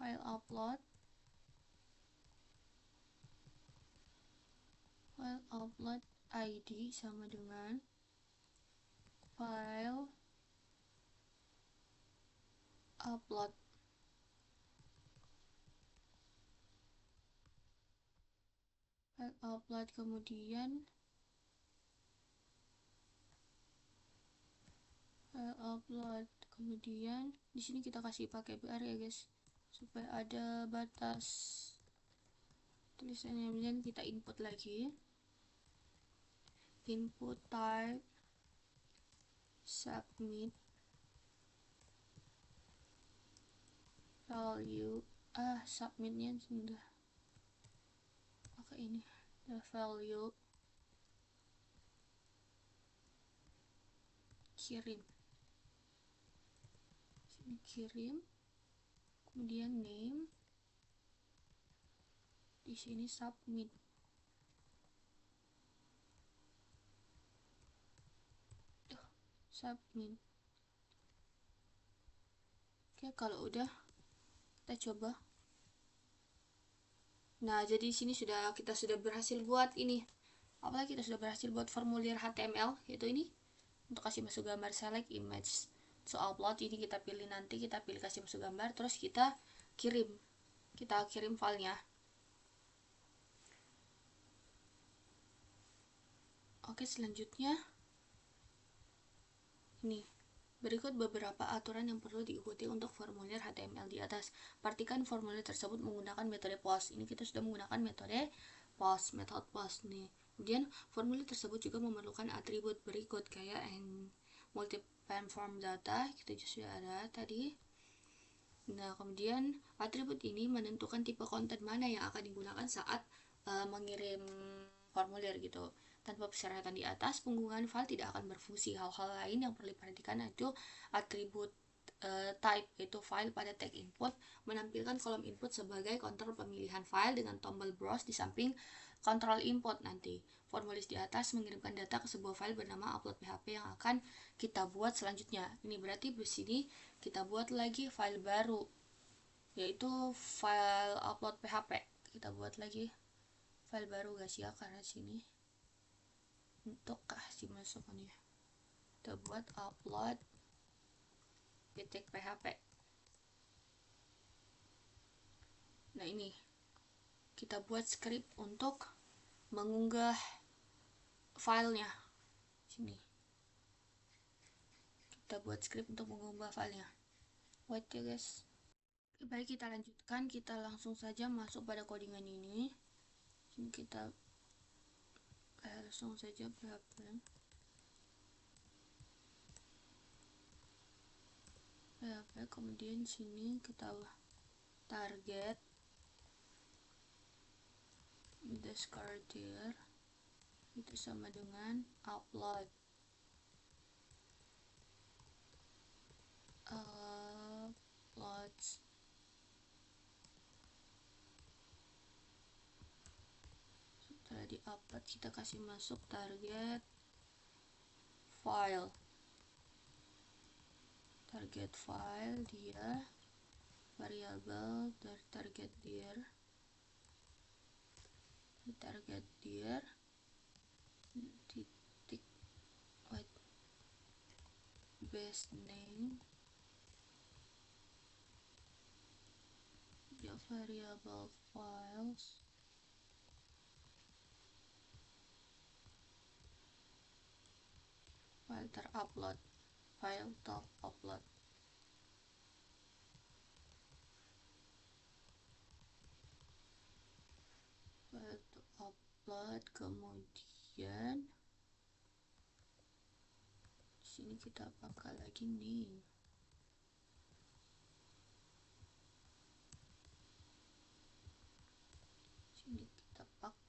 file upload ID sama dengan file upload. Kemudian di sini kita kasih pakai BR ya guys, supaya ada batas tulisannya. Kemudian kita input lagi, input type submit value, submitnya sudah pakai ini, the value, kirim, sini kirim, kemudian name, di sini submit. Submit. Oke, kalau udah kita coba. Nah, jadi di sini kita sudah berhasil buat ini. Apalagi kita sudah berhasil buat formulir HTML, yaitu ini. Untuk kasih masuk gambar, select image to upload, ini kita pilih, nanti kita pilih kasih masuk gambar, terus kita kirim filenya. Oke, selanjutnya ini berikut beberapa aturan yang perlu diikuti untuk formulir HTML di atas. Pastikan formulir tersebut menggunakan metode post. Ini kita sudah menggunakan metode post nih. Kemudian formulir tersebut juga memerlukan atribut berikut kayak multi-pane form data, kita juga sudah ada tadi. Nah, kemudian atribut ini menentukan tipe konten mana yang akan digunakan saat mengirim formulir gitu. Tanpa persyaratan di atas, penggunaan file tidak akan berfungsi. Hal-hal lain yang perlu diperhatikan itu atribut type, yaitu file pada tag input, menampilkan kolom input sebagai kontrol pemilihan file dengan tombol browse di samping kontrol input. Nanti formulir di atas mengirimkan data ke sebuah file bernama upload PHP yang akan kita buat selanjutnya. Ini berarti di sini kita buat lagi file baru, yaitu file upload PHP. Kita buat lagi file baru guys ya, karena sini untuk kasih masukannya kita buat upload .php. Nah, ini kita buat script untuk mengunggah filenya. Sini kita buat script untuk mengunggah filenya. Wait ya guys. Baik, kita lanjutkan. Kita langsung saja masuk pada codingan ini. Sini kita langsung saja PHP, kemudian sini kita target discardir itu sama dengan upload setelah di upload kita kasih masuk target file dia variabel dari target dir titik base name dia variabel files file terupload file top upload. File to upload, kemudian sini kita pakai lagi nih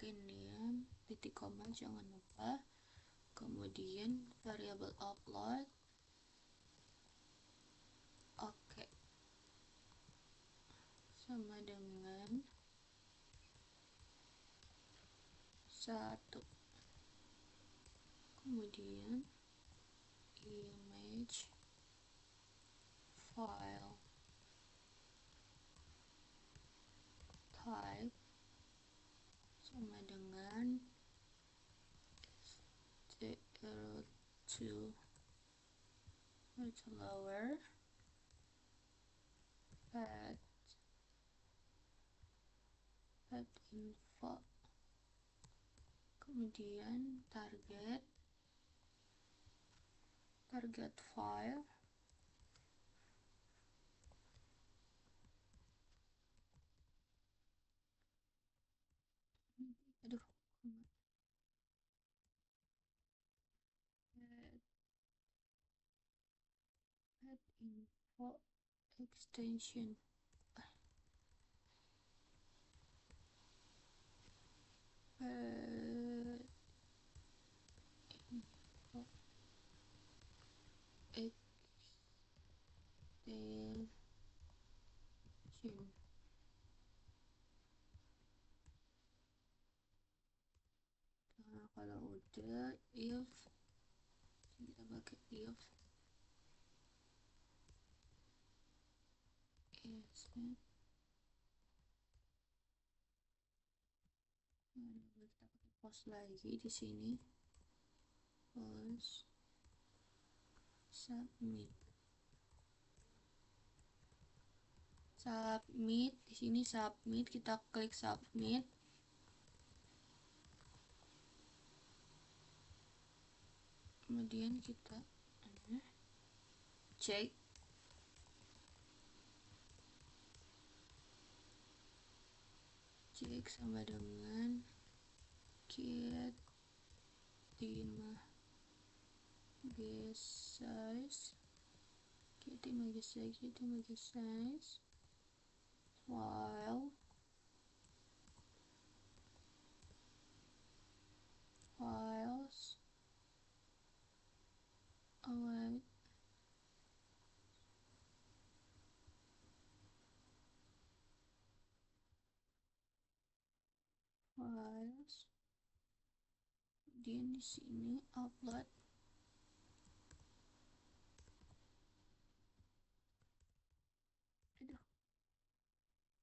pakai name titik koma, jangan lupa. Kemudian variabel upload, oke, sama dengan 1. Kemudian image file type sama dengan 02 lower path info. Kemudian target file, aduh, path info extension, path info extension. Nah, kalau udah, if kita pakai if is kita pakai post lagi di sini, post submit di sini submit, kita klik submit. Kemudian kita cek sama dengan get image size file files await files. Kemudian di sini upload,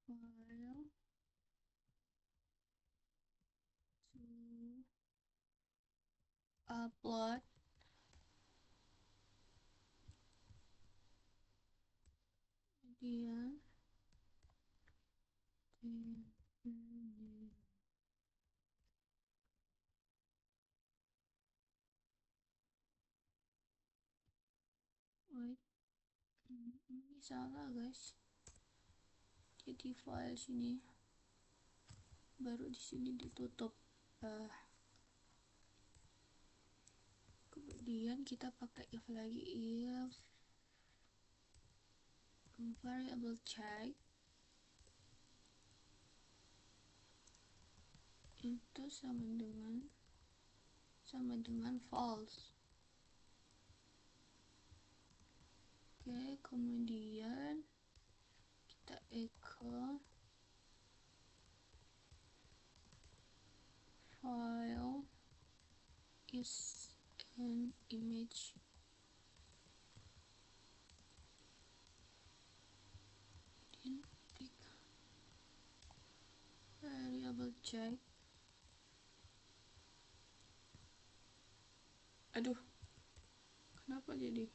file to upload. Kemudian wait, ini salah guys, jadi file sini baru di sini ditutup. Kemudian kita pakai if lagi, if variable check itu sama dengan false. Oke, kemudian kita echo file is an image. Variable check, aduh, kenapa jadi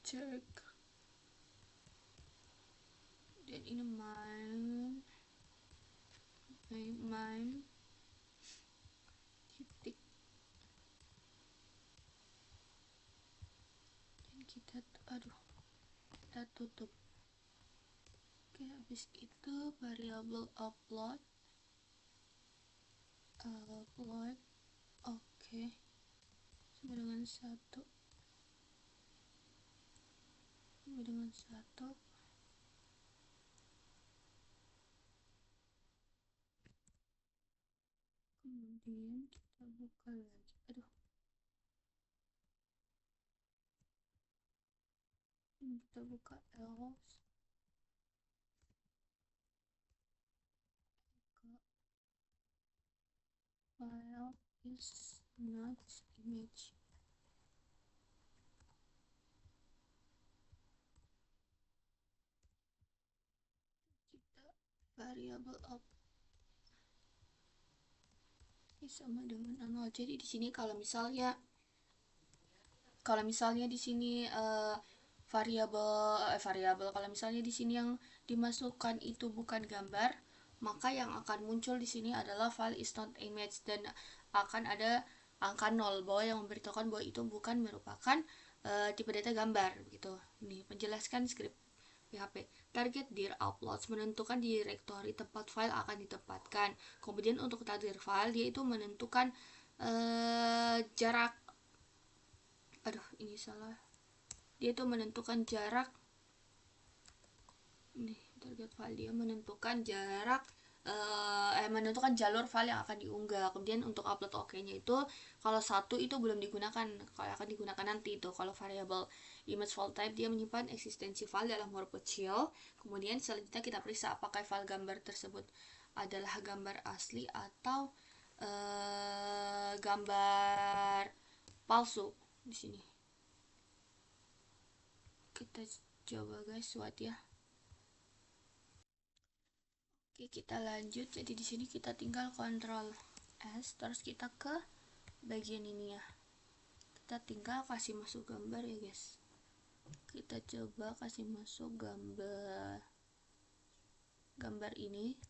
check, dan ini main titik, dan kita tutup. Oke, habis itu variable upload, oke, sama dengan 1. kemudian kita buka lagi, aduh, kita buka else, file is not image, kita variable up ini sama dengan 0. Jadi di sini kalau misalnya di sini variabel kalau misalnya di sini yang dimasukkan itu bukan gambar, maka yang akan muncul di sini adalah file is not image dan akan ada angka 0 bahwa yang memberitahukan bahwa itu bukan merupakan tipe data gambar begitu. Ini menjelaskan script PHP. Target dir uploads menentukan direktori tempat file akan ditempatkan. Kemudian untuk target file dia itu menentukan jarak, ini salah, dia itu menentukan jarak, nih target file dia menentukan jarak menentukan jalur file yang akan diunggah. Kemudian untuk upload OK-nya itu kalau satu itu belum digunakan, kalau akan digunakan nanti itu. Kalau variable image file type dia menyimpan eksistensi file dalam huruf kecil. Kemudian selanjutnya kita periksa apakah file gambar tersebut adalah gambar asli atau gambar palsu. Di sini kita coba guys buat ya. Oke, kita lanjut. Jadi di sini kita tinggal Ctrl S, terus kita ke bagian ini ya. Kita tinggal kasih masuk gambar ya guys. Kita coba kasih masuk gambar ini.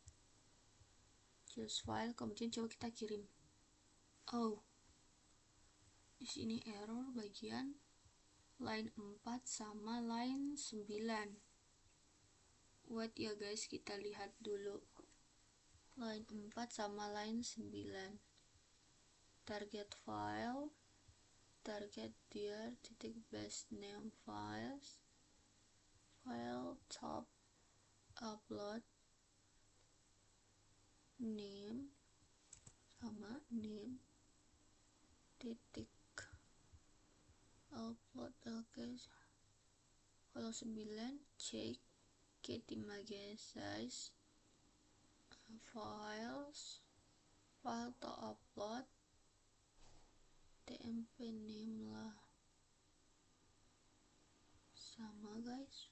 Choose file, kemudian coba kita kirim. Oh, di sini error bagian line 4 sama line 9. Wait ya guys, kita lihat dulu. Line 4 sama line 9. Target file, target dir titik base name files, file top upload name sama name titik upload. Oke, kalau 9 cek get image size files, file to upload tmp name lah, sama guys.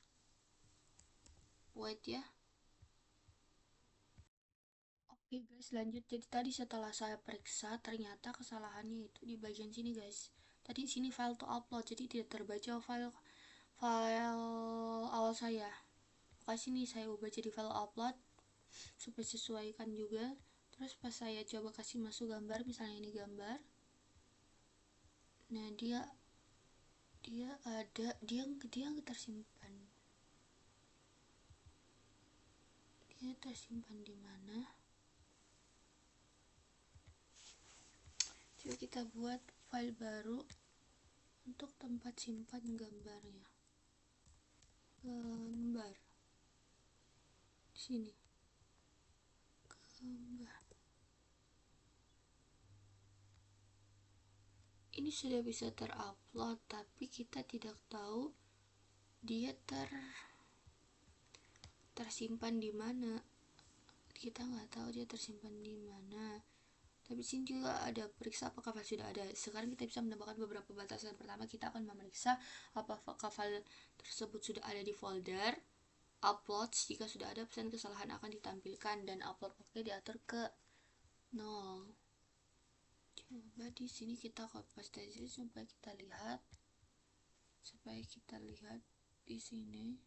Wait ya. Oke guys, lanjut. Jadi tadi setelah saya periksa ternyata kesalahannya itu di bagian sini guys. Tadi sini file to upload, jadi tidak terbaca file awal saya. Maka sini saya ubah jadi file upload supaya sesuaikan juga. Terus pas saya coba kasih masuk gambar, misalnya ini gambar. Nah, dia tersimpan. Dia tersimpan di mana? Coba kita buat file baru untuk tempat simpan gambarnya. Gambar. Di sini. Gambar. Ini sudah bisa terupload, tapi kita tidak tahu dia tersimpan di mana. Kita nggak tahu dia tersimpan di mana. Tapi sini juga ada periksa apakah file sudah ada. Sekarang kita bisa menambahkan beberapa batasan. Pertama, kita akan memeriksa apakah file tersebut sudah ada di folder uploads. Jika sudah ada, pesan kesalahan akan ditampilkan dan upload oke diatur ke 0. Coba di sini kita copy paste aja supaya kita lihat di sini.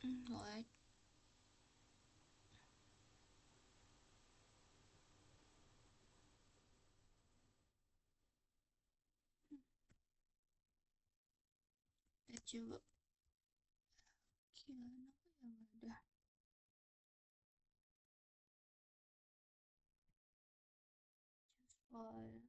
Wait. Kita coba gimana yang ada. File.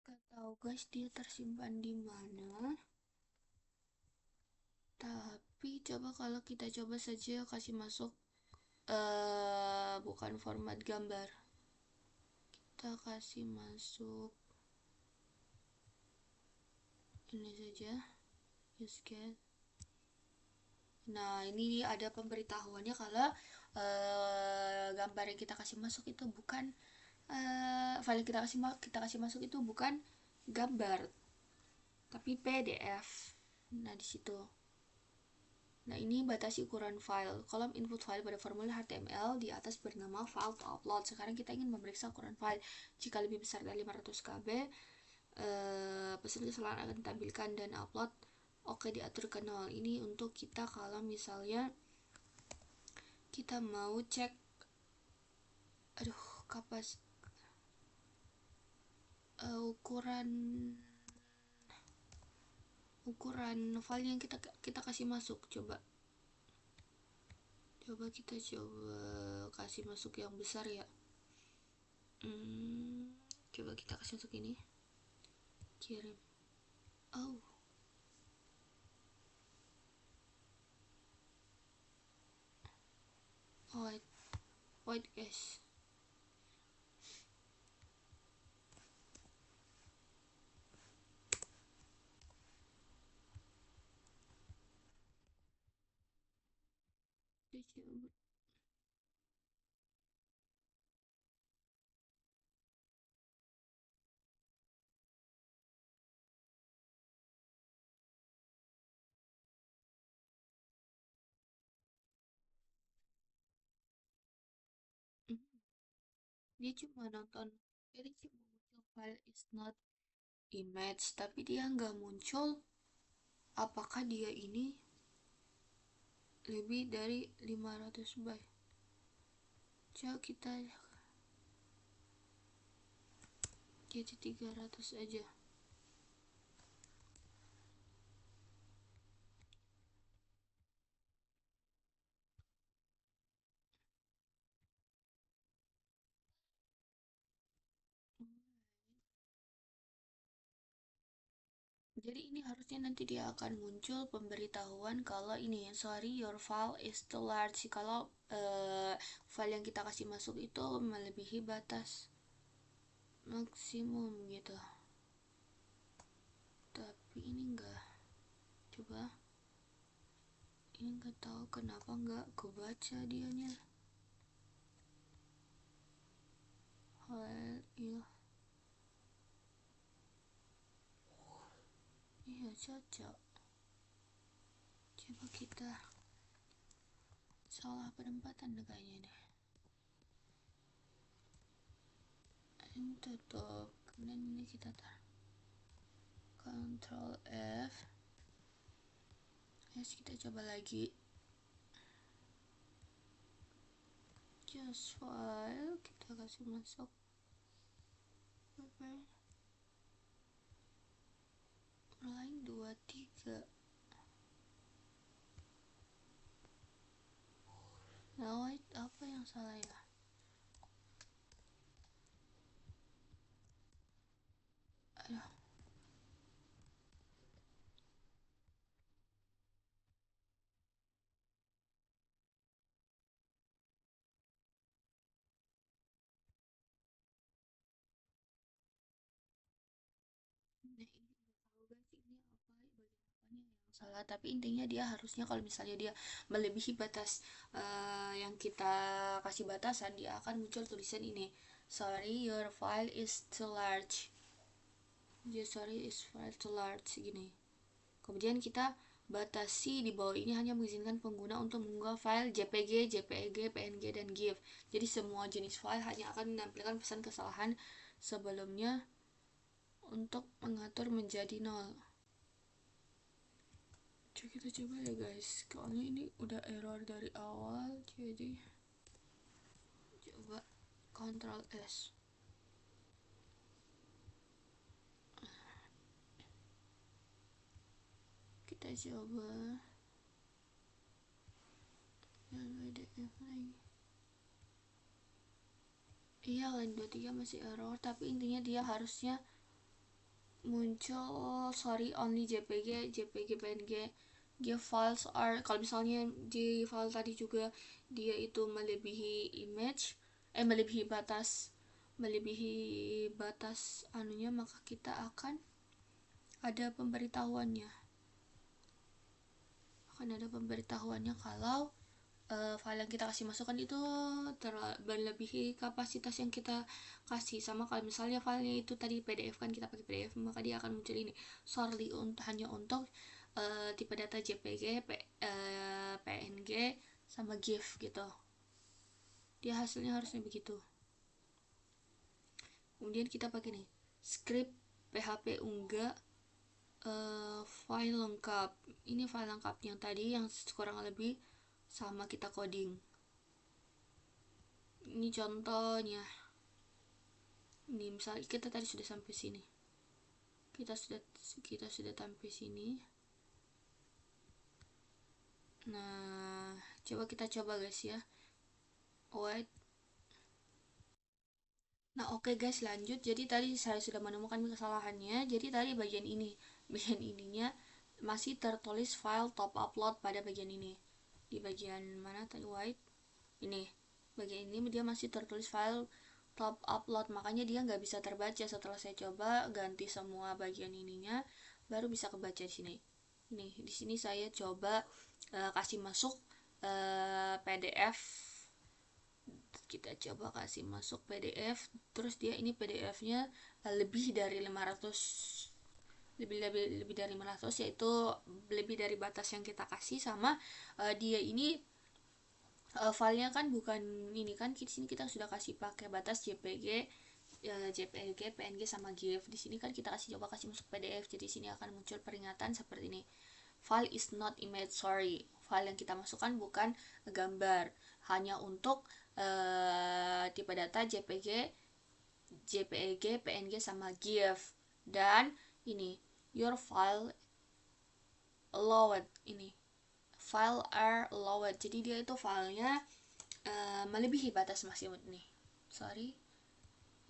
Nggak tahu guys dia tersimpan di mana. Tapi coba kalau kita coba saja kasih masuk bukan format gambar, kita kasih masuk ini saja, use get. Nah, ini ada pemberitahuannya kalau gambar yang kita kasih masuk itu bukan file yang kita kasih masuk itu bukan gambar, tapi PDF. Nah, di situ. Nah, ini batasi ukuran file. Kolom input file pada formulir HTML di atas bernama file to upload. Sekarang kita ingin memeriksa ukuran file. Jika lebih besar dari 500 KB, pesan kesalahan akan ditampilkan dan upload oke diatur ke 0. Ini untuk kita kalau misalnya kita mau cek kapas ukuran file yang kita kasih masuk. Coba kita kasih masuk yang besar ya. Coba kita kasih masuk ini, kirim. Oh, wait guys. Dia cuma nonton, jadi cuma muncul file is not image, tapi dia nggak muncul apakah dia ini lebih dari 500 byte. Coba kita jadi 300 aja. Jadi ini harusnya nanti dia akan muncul pemberitahuan kalau ini, sorry your file is too large, kalau file yang kita kasih masuk itu melebihi batas maksimum gitu. Tapi ini enggak, coba ini enggak tahu kenapa enggak kebaca dianya. File iya cocok. Coba kita salah penempatan deh kayaknya deh. Ini tutup, kemudian ini kita taruh Ctrl F. Yes, kita coba lagi. Just file, kita kasih masuk. Oke. Line 23. Nah, wait, apa yang salah ya? Aduh. Nah, ini tahu guys, ini apa bagian apanya yang salah, tapi intinya dia harusnya kalau misalnya dia melebihi batas yang kita kasih batasan, dia akan muncul tulisan ini, sorry your file is too large. Sorry is file too large gini. Kemudian kita batasi di bawah ini hanya mengizinkan pengguna untuk mengunggah file JPG, JPEG, PNG, dan GIF. Jadi semua jenis file hanya akan menampilkan pesan kesalahan sebelumnya untuk mengatur menjadi 0. Kita coba ya guys, soalnya ini udah error dari awal, jadi coba Ctrl S. Kita coba yang PDF lagi. Iya, line 23 masih error, tapi intinya dia harusnya muncul sorry only JPG, JPG, PNG, give files are, kalau misalnya di file tadi juga dia itu melebihi image, melebihi batas anunya, maka kita akan ada pemberitahuannya kalau file yang kita kasih masukan itu melebihi kapasitas yang kita kasih. Sama kalau misalnya filenya itu tadi PDF kan, kita pakai PDF, maka dia akan muncul ini sorry hanya untuk tipe data JPG, PNG sama GIF gitu. Dia hasilnya harusnya begitu. Kemudian kita pakai nih script PHP unggah file lengkap. Ini file lengkap yang tadi yang kurang lebih sama kita coding. Ini contohnya. Ini misalnya kita tadi sudah sampai sini. Kita sudah sampai sini. Nah, kita coba guys ya. Wait. Nah, oke guys, lanjut. Jadi tadi saya sudah menemukan kesalahannya. Jadi tadi bagian ininya masih tertulis file top upload pada bagian ini. Di bagian mana tadi white? Ini. Bagian ini dia masih tertulis file top upload, makanya dia nggak bisa terbaca. Setelah saya coba ganti semua bagian ininya, baru bisa kebaca di sini. Nih, di sini saya coba kasih masuk PDF. Kita coba kasih masuk PDF, terus dia ini PDF-nya lebih dari 500, lebih dari 500, yaitu lebih dari batas yang kita kasih. Sama dia ini filenya kan bukan ini kan, di sini kita sudah kasih pakai batas JPG, PNG sama GIF. Di sini kan kita coba kasih masuk PDF, jadi sini akan muncul peringatan seperti ini. File is not image, sorry. File yang kita masukkan bukan gambar, hanya untuk tipe data JPG, PNG sama GIF. Dan ini your file allowed, ini file are allowed, jadi dia itu filenya melebihi batas maksimum nih. Sorry,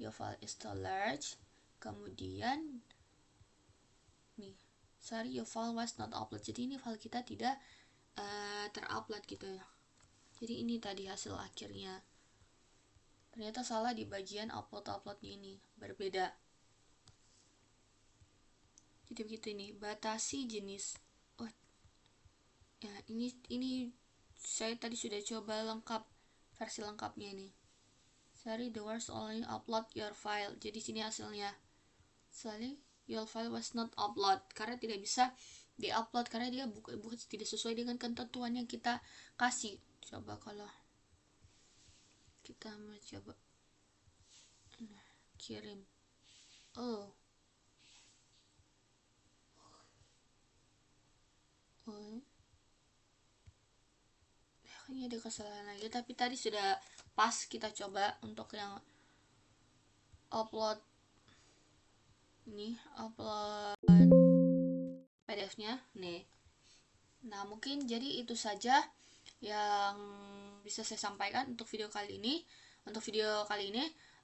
your file is too large. Kemudian nih, sorry your file was not upload, jadi ini file kita tidak terupload gitu ya. Jadi ini tadi hasil akhirnya. Ternyata salah di bagian uploadnya ini, berbeda. Jadi begitu ini, batasi jenis. Oh, ya ini saya tadi sudah coba lengkap, versi lengkapnya ini. Sorry, the words only upload your file. Jadi sini hasilnya. Sorry, your file was not upload, karena tidak bisa diupload karena dia bukan tidak sesuai dengan ketentuan yang kita kasih. Coba kalau kita mau coba kirim. Oh, ini ada kesalahan lagi, tapi tadi sudah pas. Kita coba untuk yang upload ini, upload PDF-nya nih. Nah, mungkin jadi itu saja yang bisa saya sampaikan untuk video kali ini.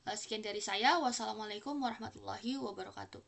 Sekian dari saya. Wassalamualaikum warahmatullahi wabarakatuh.